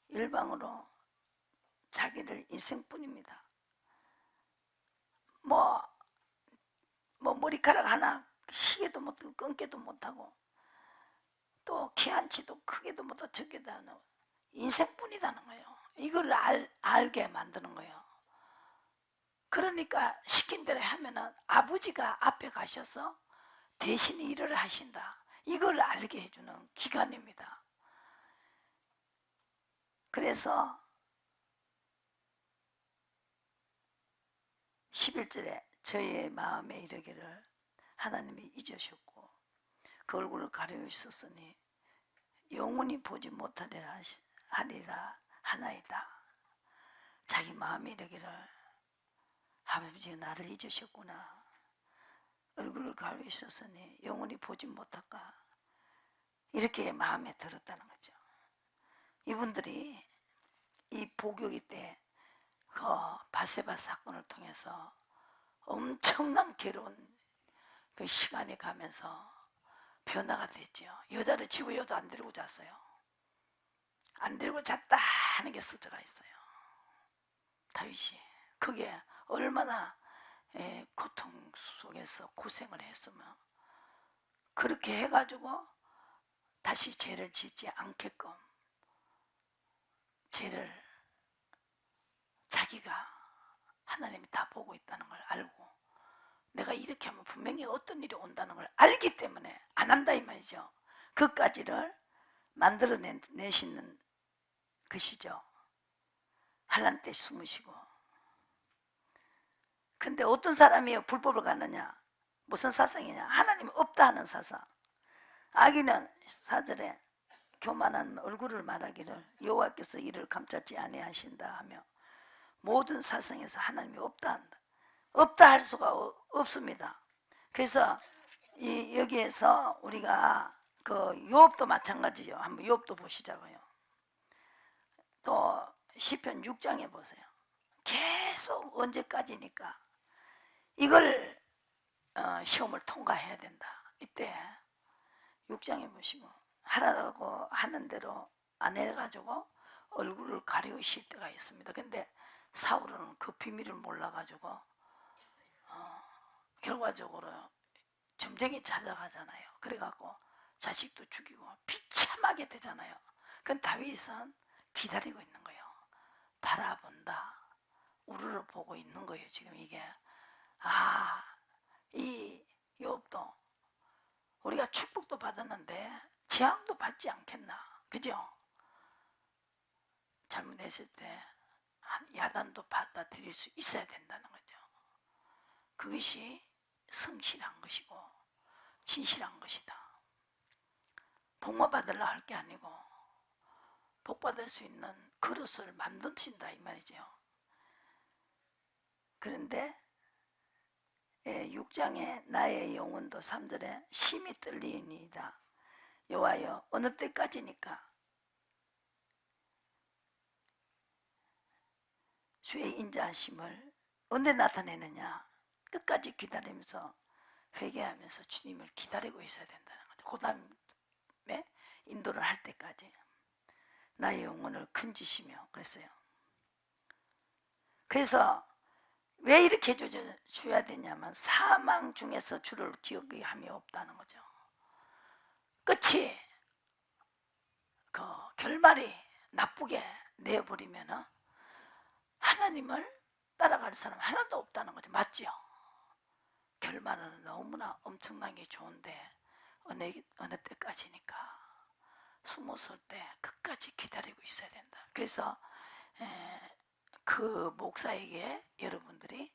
일방으로 자기를 인생뿐입니다. 뭐 머리카락 하나 시게도 못하고 끊게도 못하고 또 키한치도 크게도 못하고 적게도 안 하고 인생뿐이라는 거예요. 이걸 알게 만드는 거예요. 그러니까 시킨 대로 하면은 아버지가 앞에 가셔서 대신 일을 하신다. 이걸 알게 해주는 기간입니다. 그래서 11절에 저의 마음에 이르기를 하나님이 잊으셨고 그 얼굴을 가려 있었으니 영원히 보지 못하리라 하나이다. 자기 마음에 이르기를 아버지가 나를 잊으셨구나. 얼굴을 가려 있었으니 영원히 보지 못할까. 이렇게 마음에 들었다는 거죠. 이분들이 이 복역이 때 그 바세바 사건을 통해서 엄청난 괴로운 그 시간이 가면서 변화가 됐죠. 여자를 지구여도 안 데리고 잤어요. 안 데리고 잤다 하는 게 쓰여져 있어요. 다윗이 그게 얼마나 고통 속에서 고생을 했으면 그렇게 해가지고 다시 죄를 짓지 않게끔 죄를 자기가 하나님이 다 보고 있다는 걸 알고 내가 이렇게 하면 분명히 어떤 일이 온다는 걸 알기 때문에 안 한다 이 말이죠. 그까지를 만들어내시는 것이죠. 환난 때 숨으시고. 근데 어떤 사람이 불법을 가느냐, 무슨 사상이냐, 하나님이 없다 하는 사상. 아기는 4절에 교만한 얼굴을 말하기를 여호와께서 이를 감찰지 아니하신다 하며 모든 사성에서 하나님이 없다 한다. 없다 할 수가 없습니다. 그래서 여기에서 우리가 그 욥도 마찬가지죠. 한번 욥도 보시자고요. 또 시편 6장에 보세요. 계속 언제까지니까 이걸 시험을 통과해야 된다. 이때 6장에 보시고 하라고 하는 대로 안 해가지고 얼굴을 가리우실 때가 있습니다. 근데 사울은 그 비밀을 몰라가지고 결과적으로 점쟁이 찾아가잖아요. 그래갖고 자식도 죽이고 비참하게 되잖아요. 그건 다윗은 기다리고 있는 거예요. 바라본다. 우르르 보고 있는 거예요. 지금 이게 이 욥도 우리가 축복도 받았는데 재앙도 받지 않겠나, 그죠? 잘못했을 때 야단도 받아들일 수 있어야 된다는 거죠. 그것이 성실한 것이고 진실한 것이다. 복만 받으려 할 게 아니고 복 받을 수 있는 그릇을 만드신다 이 말이죠. 그런데 6장에 나의 영혼도 3절에 심히 떨리니이다. 여호와여 어느 때까지니까 주의 인자하심을 언제 나타내느냐. 끝까지 기다리면서 회개하면서 주님을 기다리고 있어야 된다는 거죠. 그 다음에 인도를 할 때까지 나의 영혼을 건지시며 그랬어요. 그래서 왜 이렇게 줘야 되냐면 사망 중에서 주를 기억이 함이 없다는 거죠. 끝이 그 결말이 나쁘게 내버리면 하나님을 따라갈 사람 하나도 없다는 거죠. 맞지요? 결말은 너무나 엄청나게 좋은데 어느 때까지니까 숨었을 때 끝까지 기다리고 있어야 된다. 그래서 그 목사에게 여러분들이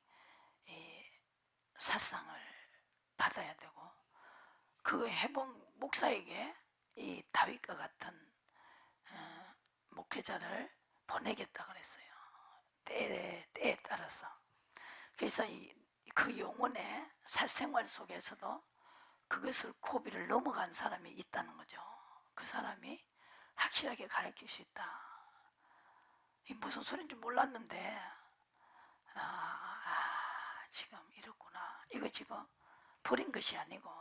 사상을 받아야 되고 그 해본 목사에게 이 다윗과 같은 목회자를 보내겠다 그랬어요. 때에 따라서. 그래서 그 영혼의 사생활 속에서도 그것을 고비를 넘어간 사람이 있다는 거죠. 그 사람이 확실하게 가르칠 수 있다. 이 무슨 소리인지 몰랐는데 지금 이렇구나. 이거 지금 버린 것이 아니고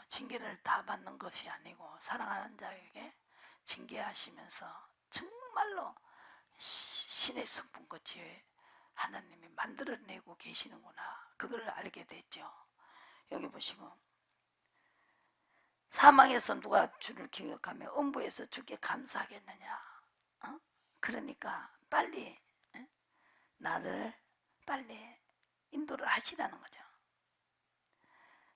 징계를 다 받는 것이 아니고 사랑하는 자에게 징계하시면서 정말로 신의 성분같이 하나님이 만들어내고 계시는구나. 그걸 알게 됐죠. 여기 보시고 사망에서 누가 주를 기억하며 음부에서 주께 감사하겠느냐. 그러니까 빨리 나를 빨리 인도를 하시라는 거죠.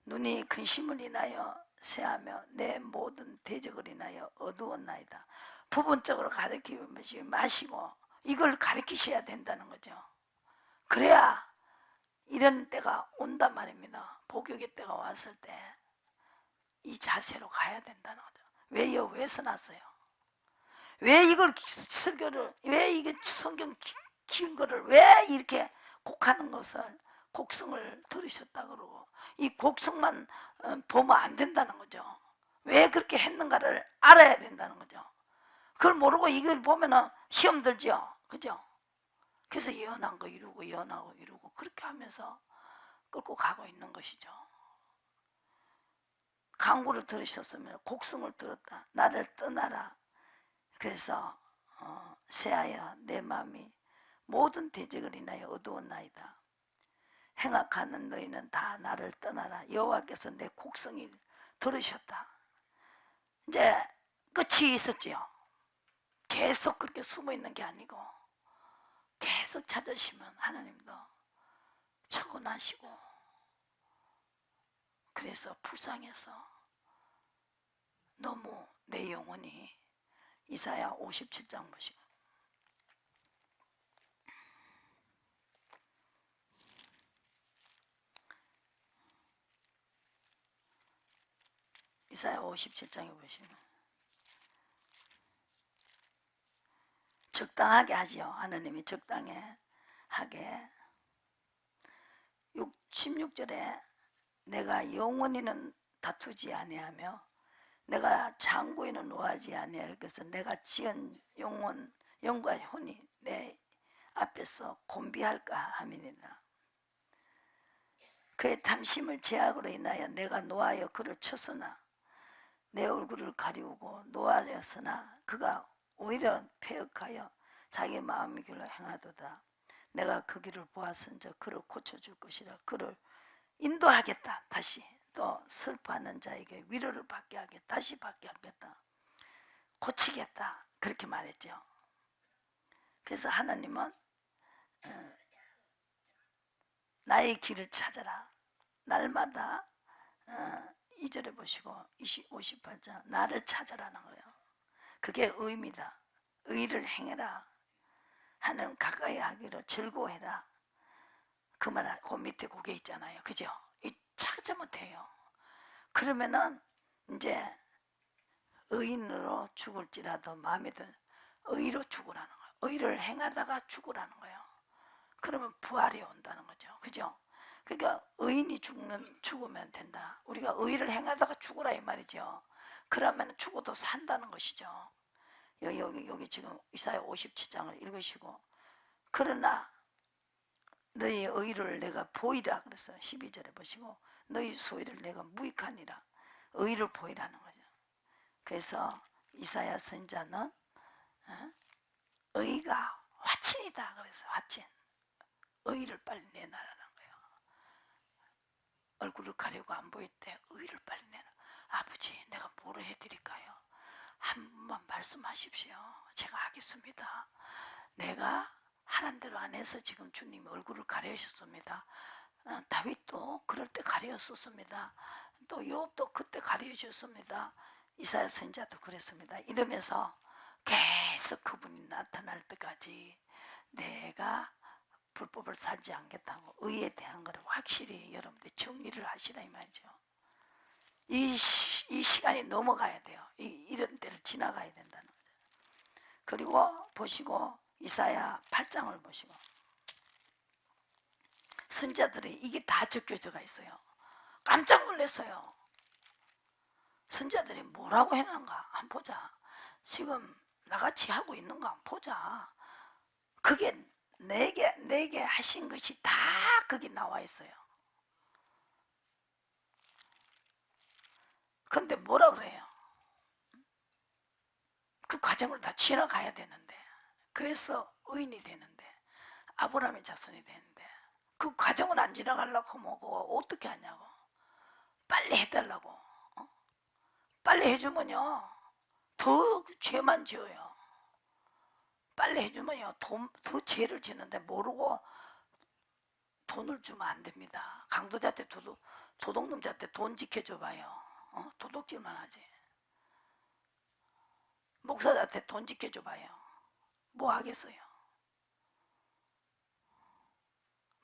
눈이 근심을 인하여 새하며 내 모든 대적을 인하여 어두웠나이다. 부분적으로 가르치지 마시고 이걸 가르치셔야 된다는 거죠. 그래야 이런 때가 온단 말입니다. 복역의 때가 왔을 때 이 자세로 가야 된다는 거죠. 왜요? 왜 써놨어요? 왜 이걸 설교를, 왜 이게 성경 긴 거를 왜 이렇게 곡하는 것을 곡성을 들으셨다 그러고 이 곡성만 보면 안 된다는 거죠. 왜 그렇게 했는가를 알아야 된다는 거죠. 그걸 모르고 이걸 보면은 시험 들죠. 그죠? 그래서 예언한 거 이루고 예언하고 이루고 그렇게 하면서 끌고 가고 있는 것이죠. 강구를 들으셨으면 곡성을 들었다. 나를 떠나라. 그래서 새하여 내 마음이 모든 대적을 인하여 어두웠나이다. 행악하는 너희는 다 나를 떠나라. 여호와께서 내 곡성을 들으셨다. 이제 끝이 있었지요. 계속 그렇게 숨어 있는 게 아니고 계속 찾으시면 하나님도 처근하시고 그래서 불쌍해서 너무 내 영혼이 이사야 57장 보시고 이사야 57장에 보시면 적당하게 하지요. 하나님이 적당하게 16절에 내가 영원히는 다투지 아니하며 내가 장구에는 노하지 아니할 것은 내가 지은 영과 혼이 내 앞에서 곤비할까 함이니라. 그의 탐심을 제약으로 인하여 내가 노하여 그를 쳤으나 내 얼굴을 가리우고 노하였으나 그가 오히려 패역하여 자기 마음의 길로 행하도다. 내가 그 길을 보았은즉 그를 고쳐줄 것이라. 그를 인도하겠다. 다시 또 슬퍼하는 자에게 위로를 받게 하겠다. 다시 받게 하겠다. 고치겠다. 그렇게 말했죠. 그래서 하나님은 나의 길을 찾아라. 날마다 2절에 보시고 58장 나를 찾아라는 거예요. 그게 의입니다. 의를 행해라. 하나님 가까이 하기를 즐거워해라. 그 말, 그 밑에 그게 있잖아요. 그죠? 찾지 못해요. 그러면은 이제 의인으로 죽을지라도 마음에 든 의로 죽으라는 거예요. 의를 행하다가 죽으라는 거예요. 그러면 부활이 온다는 거죠. 그죠? 그러니까 의인이 죽으면 된다. 우리가 의를 행하다가 죽으라 이 말이죠. 그러면 죽어도 산다는 것이죠. 여기 지금 이사야 57장을 읽으시고 그러나 너희 의를 내가 보이라 그래서 12절에 보시고 너희 소위를 내가 무익하니라. 의를 보이라는 거죠. 그래서 이사야 선자는 의가 화친이다 그래서 화친 의를 빨리 내놔라는 거예요. 얼굴을 가리고 안 보일 때 의를 빨리 내놔. 아버지 내가 뭐로 해드릴까요? 한 번만 말씀하십시오. 제가 하겠습니다. 내가 하란 대로 안 해서 지금 주님 얼굴을 가려주셨습니다. 다윗도 그럴 때 가려줬습니다. 또 욥도 그때 가려주셨습니다. 이사야 선지자도 그랬습니다. 이러면서 계속 그분이 나타날 때까지 내가 불법을 살지 않겠다고 의에 대한 것을 확실히 여러분들 정리를 하시라 이 말이죠. 이 시간이 넘어가야 돼요. 이런 때를 지나가야 된다는 거죠. 그리고 보시고 이사야 8장을 보시고 선자들이 이게 다 적혀져가 있어요. 깜짝 놀랐어요. 선자들이 뭐라고 해놨는가 한번 보자. 지금 나같이 하고 있는 거 한번 보자. 그게 내게 하신 것이 다 거기 나와 있어요. 근데 뭐라 그래요? 그 과정을 다 지나가야 되는데 그래서 의인이 되는데 아브라함의 자손이 되는데 그 과정을 안 지나가려고 뭐고 어떻게 하냐고. 빨리 해달라고. 빨리 해주면요 더 죄만 지어요. 빨리 해주면요 더 죄를 지는데 모르고 돈을 주면 안 됩니다. 강도자한테 도둑놈자한테 돈 지켜줘봐요. 도둑질만 하지. 목사한테 돈 지켜줘봐요. 뭐 하겠어요?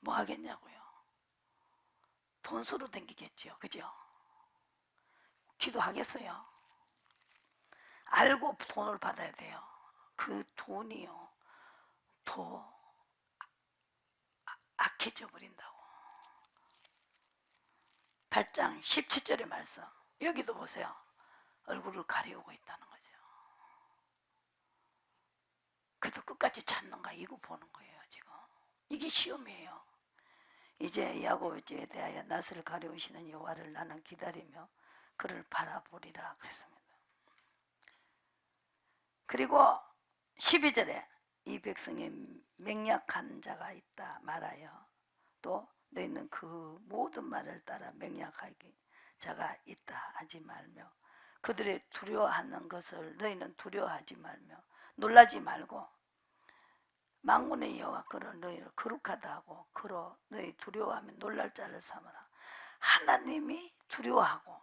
뭐 하겠냐고요. 돈수로 댕기겠죠. 그죠? 기도하겠어요. 알고 돈을 받아야 돼요. 그 돈이요 더 악해져 버린다고. 8장 17절의 말씀 여기도 보세요. 얼굴을 가리우고 있다는 거죠. 그래도 끝까지 찾는가 이거 보는 거예요. 지금 이게 시험이에요. 이제 야곱의 죄에 대하여 낯을 가리우시는 여호와를 나는 기다리며 그를 바라보리라 그랬습니다. 그리고 12절에 이 백성에 맹약한 자가 있다 말하여 또 너희는 그 모든 말을 따라 맹약하기 자가 있다 하지 말며 그들의 두려워하는 것을 너희는 두려워하지 말며 놀라지 말고 만군의 여호와 그를 너희를 거룩하다 하고 그로 너희 두려워하면 놀랄 자를 삼으라. 하나님이 두려워하고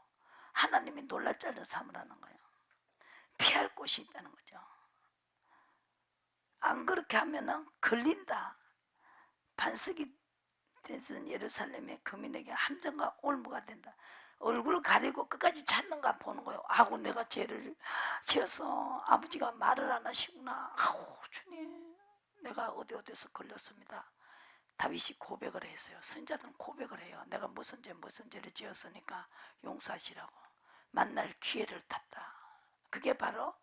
하나님이 놀랄 자를 삼으라는 거예요. 피할 곳이 있다는 거죠. 안 그렇게 하면은 걸린다. 반석이 되는 예루살렘의 거민에게 함정과 올무가 된다. 얼굴 가리고 끝까지 찾는가 보는 거예요. 아고 내가 죄를 지어서 아버지가 말을 안 하시구나. 아우 주님 내가 어디서 걸렸습니다. 다윗이 고백을 했어요. 선자들은 고백을 해요. 내가 무슨 죄를 지었으니까 용서하시라고. 만날 기회를 탔다. 그게 바로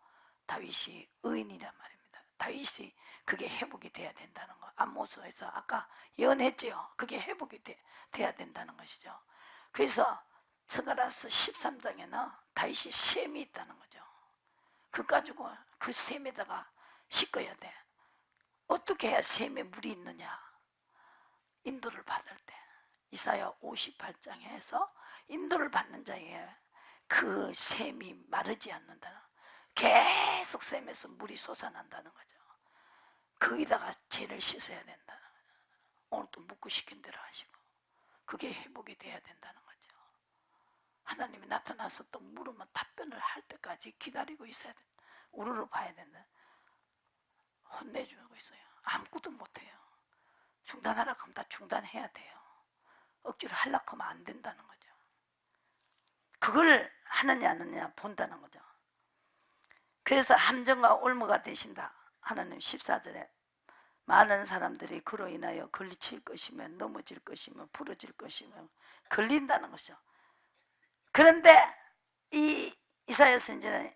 다윗이 의인이란 말입니다. 다윗이 그게 회복이 돼야 된다는 거. 아모스에서 아까 예언했지요. 그게 회복이 돼야 된다는 것이죠. 그래서 스가랴서 13장에는 다윗이 셈이 있다는 거죠. 그 가지고 그 셈에다가 씻어야 돼. 어떻게 해야 셈에 물이 있느냐? 인도를 받을 때 이사야 58장에서 인도를 받는 자에게 그 셈이 마르지 않는다는, 계속 셈에서 물이 솟아난다는 거죠. 거기다가 죄를 씻어야 된다는 거죠. 오늘 또 묻고 시킨 대로 하시고 그게 회복이 돼야 된다는 거죠. 하나님이 나타나서 또 물으면 답변을 할 때까지 기다리고 있어야 된다. 우르르 봐야 된다. 혼내주고 있어요. 아무것도 못해요. 중단하라고 하면 다 중단해야 돼요. 억지로 하려고 하면 안 된다는 거죠. 그걸 하느냐 안 하느냐 본다는 거죠. 그래서 함정과 올무가 되신다. 하나님 14절에 많은 사람들이 그로 인하여 걸리칠 것이며 넘어질 것이며 부러질 것이며 걸린다는 것이죠. 그런데 이 이사야 선지자는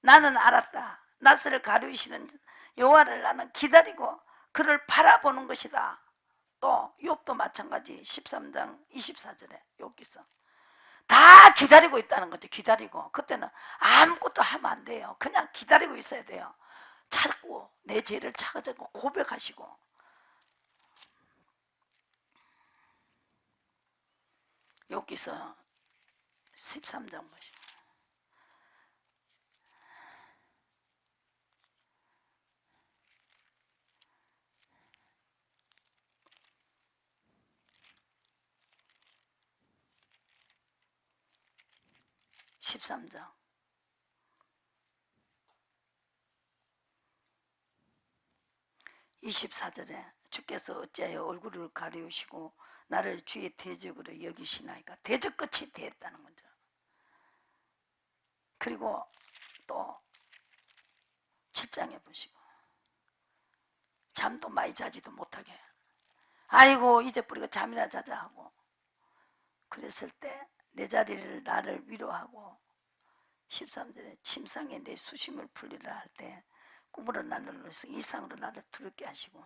나는 알았다. 낯을 가리우시는 여호와를 나는 기다리고 그를 바라보는 것이다. 또 욥도 마찬가지 13장 24절에 욥기서 다 기다리고 있다는 거죠. 기다리고 그때는 아무것도 하면 안 돼요. 그냥 기다리고 있어야 돼요. 찾고 내 죄를 찾아고 고백하시고. 욥기서 13장 보시죠. 13장 24절에 주께서 어찌하여 얼굴을 가리우시고 나를 주의 대적으로 여기시나이까. 대적 끝이 됐다는 거죠. 그리고 또 7장에 보시고 잠도 많이 자지도 못하게 아이고 이제 뿌리가 잠이나 자자 하고 그랬을 때 내 자리를 나를 위로하고 13절에 침상에 내 수심을 풀리라 할 때 꿈으로 나를 넣어서 이상으로 나를 두렵게 하시고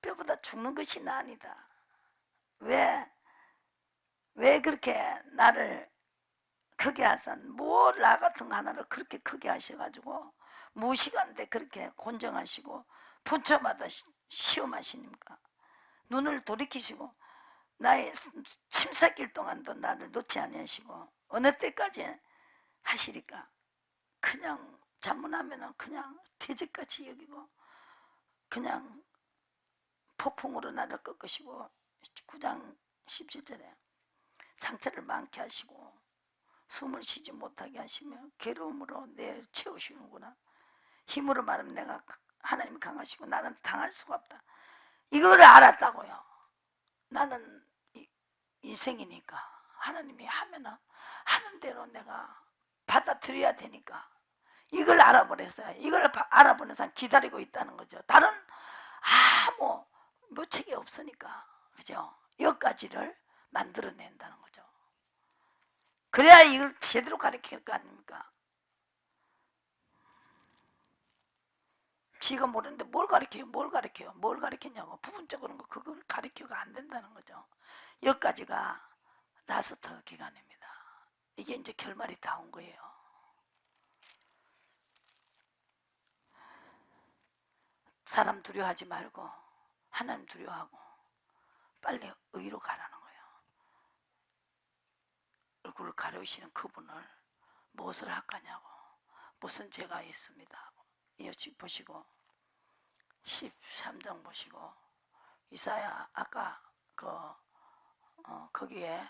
뼈보다 죽는 것이 나으니다. 왜 그렇게 나를 크게 하사 뭘 나 같은 거 하나를 그렇게 크게 하셔가지고 무시간데 그렇게 곤정하시고 분처마다 시험하시니까 눈을 돌이키시고 나의 침삭길 동안도 나를 놓지 아니하시고 어느 때까지 하시리까. 그냥 자문하면은 그냥 대적같이 여기고 그냥 폭풍으로 나를 꺾으시고 9장 17절에 상처를 많게 하시고 숨을 쉬지 못하게 하시며 괴로움으로 내 채우시는구나. 힘으로 말하면 내가 하나님 강하시고 나는 당할 수가 없다. 이거를 알았다고요. 나는 인생이니까 하나님이 하면은 하는 대로 내가 받아들여야 되니까 이걸 알아버렸어요. 이걸 알아보는 사람 기다리고 있다는 거죠. 다른 아무 묘책이 없으니까 그죠? 여기까지를 만들어낸다는 거죠. 그래야 이걸 제대로 가르칠 거 아닙니까? 지가 모르는데 뭘 가르쳐요? 부분적으로 그걸 가르쳐가 안 된다는 거죠. 여기까지가 라스트 기간입니다. 이게 이제 결말이 다 온 거예요. 사람 두려워하지 말고 하나님 두려워하고 빨리 의로 가라는 거예요. 얼굴을 가려우시는 그분을 무엇을 할 거냐고, 무슨 죄가 있습니다. 여기 보시고 13장 보시고 이사야 아까 거기에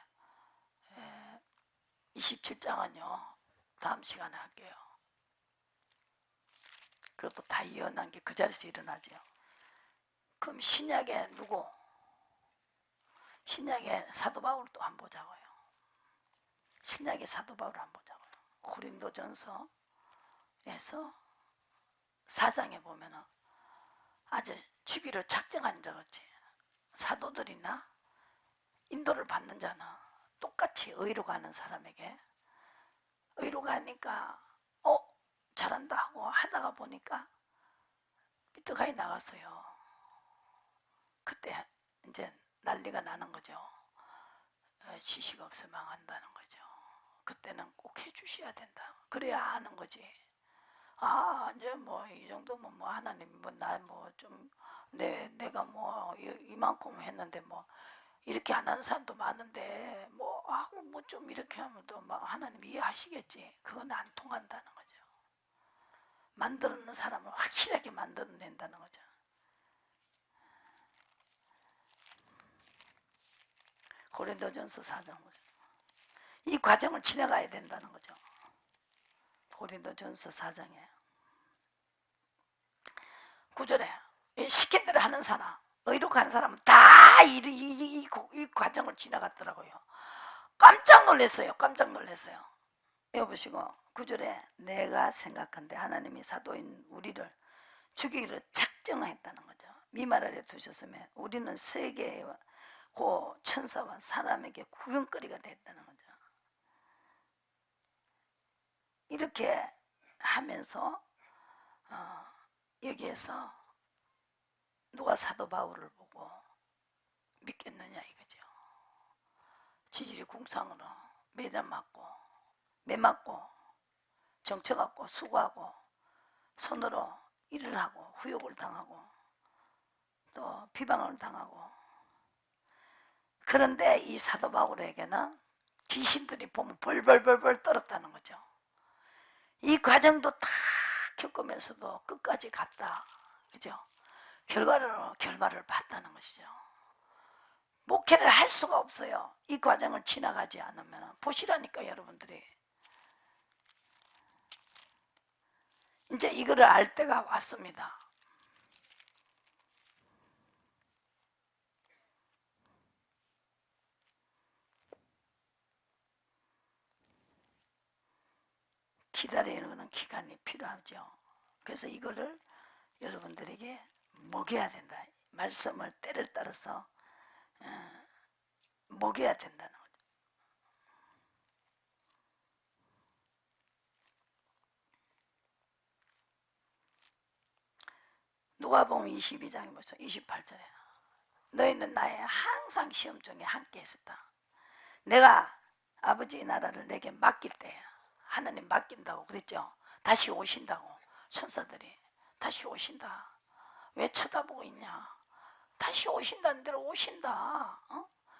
27장은요 다음 시간에 할게요. 그것도 다 예언한 게 그 자리에서 일어나죠. 그럼 신약에 누구? 신약에 사도 바울 또 한번 보자고요. 신약의 사도 바울 한번 보자고요. 고린도전서에서 4장에 보면은 아주 주기로 작정한 자같이 사도들이나 인도를 받는 자는 똑같이 의로 가는 사람에게 의로 가니까 잘한다 하고 하다가 보니까 삐뚤하게 나갔어요. 그때 이제 난리가 나는 거죠. 지식 없어 망한다는 거죠. 그때는 꼭 해주셔야 된다. 그래야 아는 거지. 이제 뭐 이 정도면 뭐 하나님 좀 내가 뭐 이만큼 했는데 뭐 이렇게 안 하는 사람도 많은데 뭐 하고 뭐 좀 이렇게 하면 또 막 하나님 이해하시겠지. 그건 안 통한다는 거죠. 만드는 사람을 확실하게 만들어낸다는 거죠. 고린도전서 4장 이 과정을 지나가야 된다는 거죠. 고린도전서 4장에 9절에 시킨 대로 하는 사람, 의로 간 사람은 다 이 과정을 지나갔더라고요. 깜짝 놀랐어요. 깜짝 놀랐어요. 여보시고 9절에 내가 생각한데 하나님이 사도인 우리를 죽이기로 작정했다는 거죠. 미말 아래 두셨으면 우리는 세계의 고 천사와 사람에게 구경거리가 됐다는 거죠. 이렇게 하면서 여기에서 누가 사도 바울을 보고 믿겠느냐 이거죠. 지질이 궁상으로 매맞고 정쳐갖고 수고하고 손으로 일을 하고 후욕을 당하고 또 비방을 당하고, 그런데 이 사도 바울에게는 귀신들이 보면 벌벌벌벌 떨었다는 거죠. 이 과정도 다 겪으면서도 끝까지 갔다, 그죠? 결말을 봤다는 것이죠. 목회를 할 수가 없어요. 이 과정을 지나가지 않으면. 보시라니까 여러분들이. 이제 이거를 알 때가 왔습니다. 기다리는 기간이 필요하죠. 그래서 이거를 여러분들에게 먹여야 된다. 말씀을 때를 따라서 먹여야 된다는 거죠. 누가복음 22장에 보세요. 28절에 너희는 나의 항상 시험 중에 함께 있었다. 내가 아버지의 나라를 내게 맡길 때 하나님 맡긴다고 그랬죠. 다시 오신다고. 천사들이 다시 오신다. 왜 쳐다보고 있냐. 다시 오신다는 대로 오신다.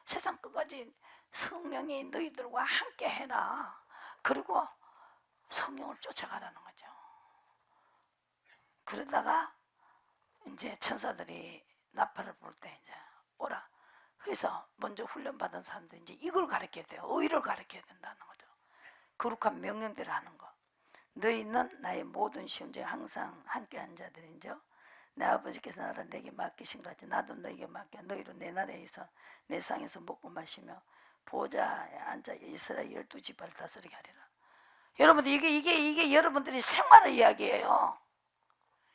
세상 끝까지 성령이 너희들과 함께 해라. 그리고 성령을 쫓아가라는 거죠. 그러다가 이제 천사들이 나팔을 불 때 이제 오라. 그래서 먼저 훈련받은 사람들이 이제 이걸 가르쳐야 돼요. 의를 가르쳐야 된다는 거죠. 거룩한 명령대로 하는 거. 너희는 나의 모든 시험 중에 항상 함께한 자들인저 내 아버지께서 나를 내게 맡기신 같이 나도 너에게 맡겨 너희로 내 나라에서 내 상에서 먹고 마시며 보좌에 앉아 이스라엘 12지파를 다스리게 하리라. 여러분들 이게 여러분들이 생활의 이야기예요.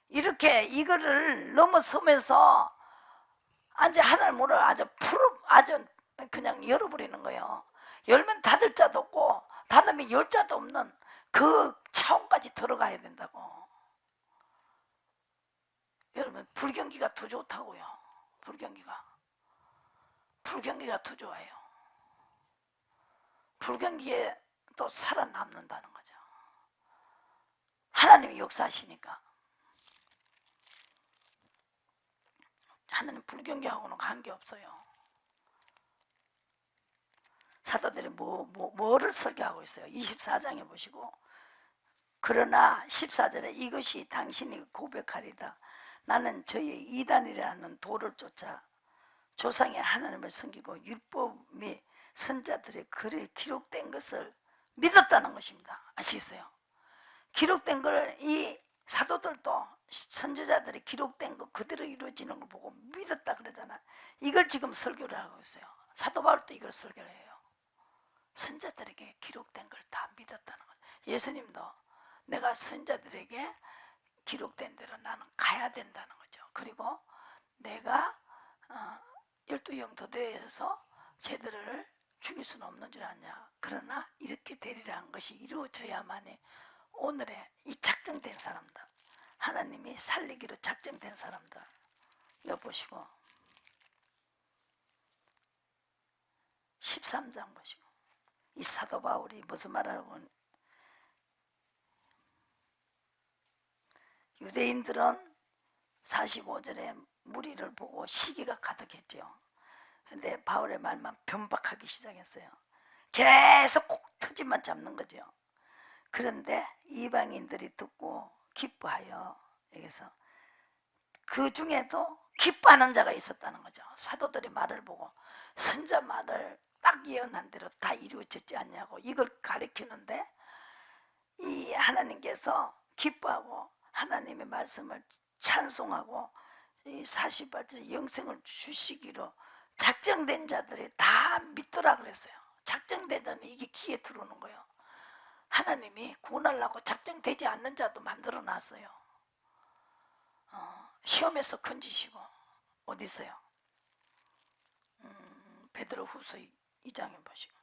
이렇게 이거를 넘어서면서 이제 하나님을 아주 그냥 열어버리는 거예요. 열면 닫을 자도 없고 닫으면 열 자도 없는 그 차원까지 들어가야 된다고. 여러분 불경기가 더 좋다고요. 불경기가 더 좋아요. 불경기에 또 살아남는다는 거죠. 하나님이 역사하시니까. 하나님 불경기하고는 관계없어요. 사도들이 뭐를 설교하고 있어요. 24장에 보시고 그러나 14절에 이것이 당신이 고백하리다. 나는 저희 이단이라는 도를 쫓아 조상의 하나님을 섬기고 율법 및 선자들의 글에 기록된 것을 믿었다는 것입니다. 아시겠어요? 기록된 걸 이 사도들도 선지자들이 기록된 거 그대로 이루어지는 걸 보고 믿었다 그러잖아. 이걸 지금 설교를 하고 있어요. 사도 바울도 이걸 설교를 해요. 선자들에게 기록된 걸 다 믿었다는 거죠. 예수님도 내가 선자들에게 기록된 대로 나는 가야 된다는 거죠. 그리고 내가 12영도대에서 쟤들을 죽일 수는 없는 줄 아냐. 그러나 이렇게 되리라는 것이 이루어져야만이 오늘의 이 작정된 사람들, 하나님이 살리기로 작정된 사람들, 이거 보시고 13장 보시고, 이 사도 바울이 무슨 말하고, 유대인들은 45절에 무리를 보고 시기가 가득했죠. 근데 바울의 말만 변박하기 시작했어요. 계속 꼭 터집만 잡는 거죠. 그런데 이방인들이 듣고 기뻐하여, 여기서 그 중에도 기뻐하는 자가 있었다는 거죠. 사도들의 말을 보고 선자 말을 딱 예언한 대로 다 이루어졌지 않냐고 이걸 가리키는데, 이 하나님께서 기뻐하고 하나님의 말씀을 찬송하고 이 40발째 영생을 주시기로 작정된 자들이 다 믿더라 그랬어요. 작정된 자는 이게 귀에 들어오는 거예요. 하나님이 구원하려고 작정되지 않는 자도 만들어 놨어요. 시험에서 건지시고, 어디 있어요? 베드로 후서 2장에 보시고,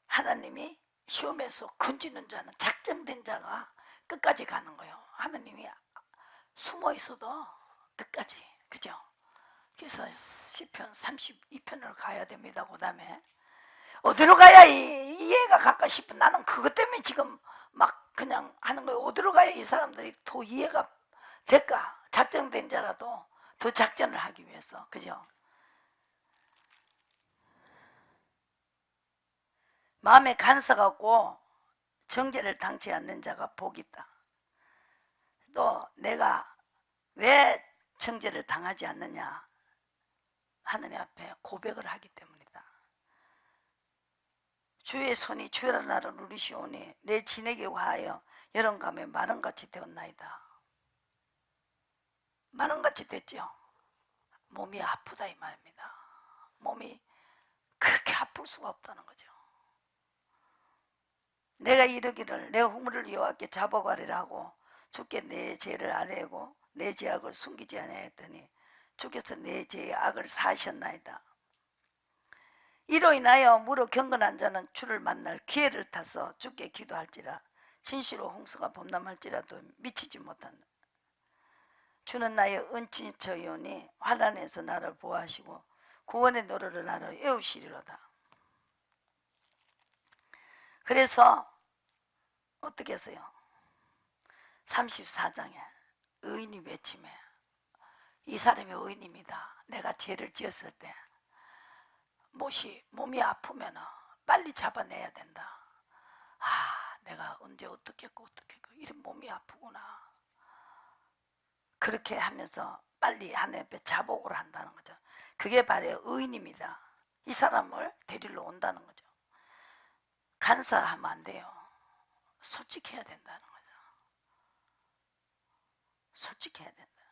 하나님이 시험에서 건지는 자는 작정된 자가 끝까지 가는 거예요. 하나님이 숨어 있어도 끝까지, 그죠? 그래서 시편 32편을 가야 됩니다. 그 다음에 어디로 가야 이해가 갈까 싶은, 나는 그것 때문에 지금 막 그냥 하는 거예요. 어디로 가야 이 사람들이 더 이해가 될까? 작정된 자라도 더 작전을 하기 위해서, 그죠? 마음에 간섭 없고 정죄를 당치 않는 자가 복이 있다. 또 내가 왜 정죄를 당하지 않느냐, 하느님 앞에 고백을 하기 때문이다. 주의 손이 주의 나를 누리시오니 내 진에게 화하여 여름감에 마른같이 되었나이다. 마른같이 됐죠. 몸이 아프다 이 말입니다. 몸이 그렇게 아플 수가 없다는 거죠. 내가 이르기를 내 후물을 여호와께 잡아가리라 하고 주께 내 죄를 아뢰고 내 죄악을 숨기지 아니하였더니 주께서 내 죄의 악을 사하셨나이다. 이로 인하여 무릇 경건한 자는 주를 만날 기회를 타서 주께 기도할지라 진실로 홍수가 범람할지라도 미치지 못한다. 주는 나의 은친처이오니 환난에서 나를 보호하시고 구원의 노래를 나를 외우시리로다. 그래서 어떻게 했어요? 34장에 의인이 외침해, 이 사람이 의인입니다. 내가 죄를 지었을 때 몸이 아프면 빨리 잡아내야 된다. 아, 내가 언제 어떻게 했고 이런 몸이 아프구나. 그렇게 하면서 빨리 하나님 앞에 자복을 한다는 거죠. 그게 바로 의인입니다. 이 사람을 데리러 온다는 거죠. 간사하면 안 돼요. 솔직해야 된다는 거죠. 솔직해야 된다.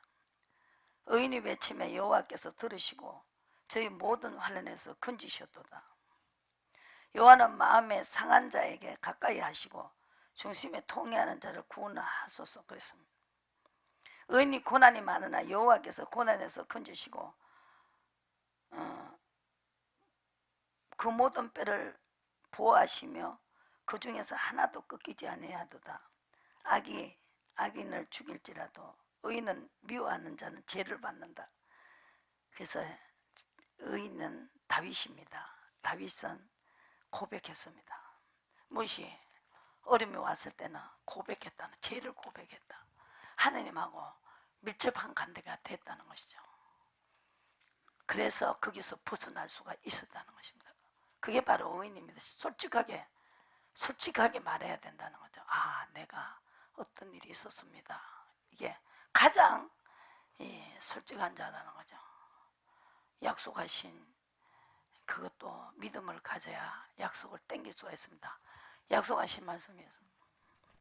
의인이 외침에 여호와께서 들으시고 저희 모든 환난에서 건지셨도다. 여호와는 마음에 상한 자에게 가까이 하시고 중심에 통해하는 자를 구원하소서 그랬습니다. 의인이 고난이 많으나 여호와께서 고난에서 건지시고 그 모든 뼈를 보호하시며 그 중에서 하나도 꺾이지 아니하도다. 악인을 죽일지라도 의인은 미워하는 자는 죄를 받는다. 그래서 의인은 다윗입니다. 다윗은 고백했습니다. 무엇이 어려움이 왔을 때는 고백했다는, 죄를 고백했다. 하나님하고 밀접한 관계가 됐다는 것이죠. 그래서 거기서 벗어날 수가 있었다는 것입니다. 그게 바로 의인입니다. 솔직하게 말해야 된다는 거죠. 아, 내가 어떤 일이 있었습니다. 이게 가장 솔직한 자라는 거죠. 약속하신 그것도 믿음을 가져야 약속을 땡길 수가 있습니다. 약속하신 말씀이었습니다.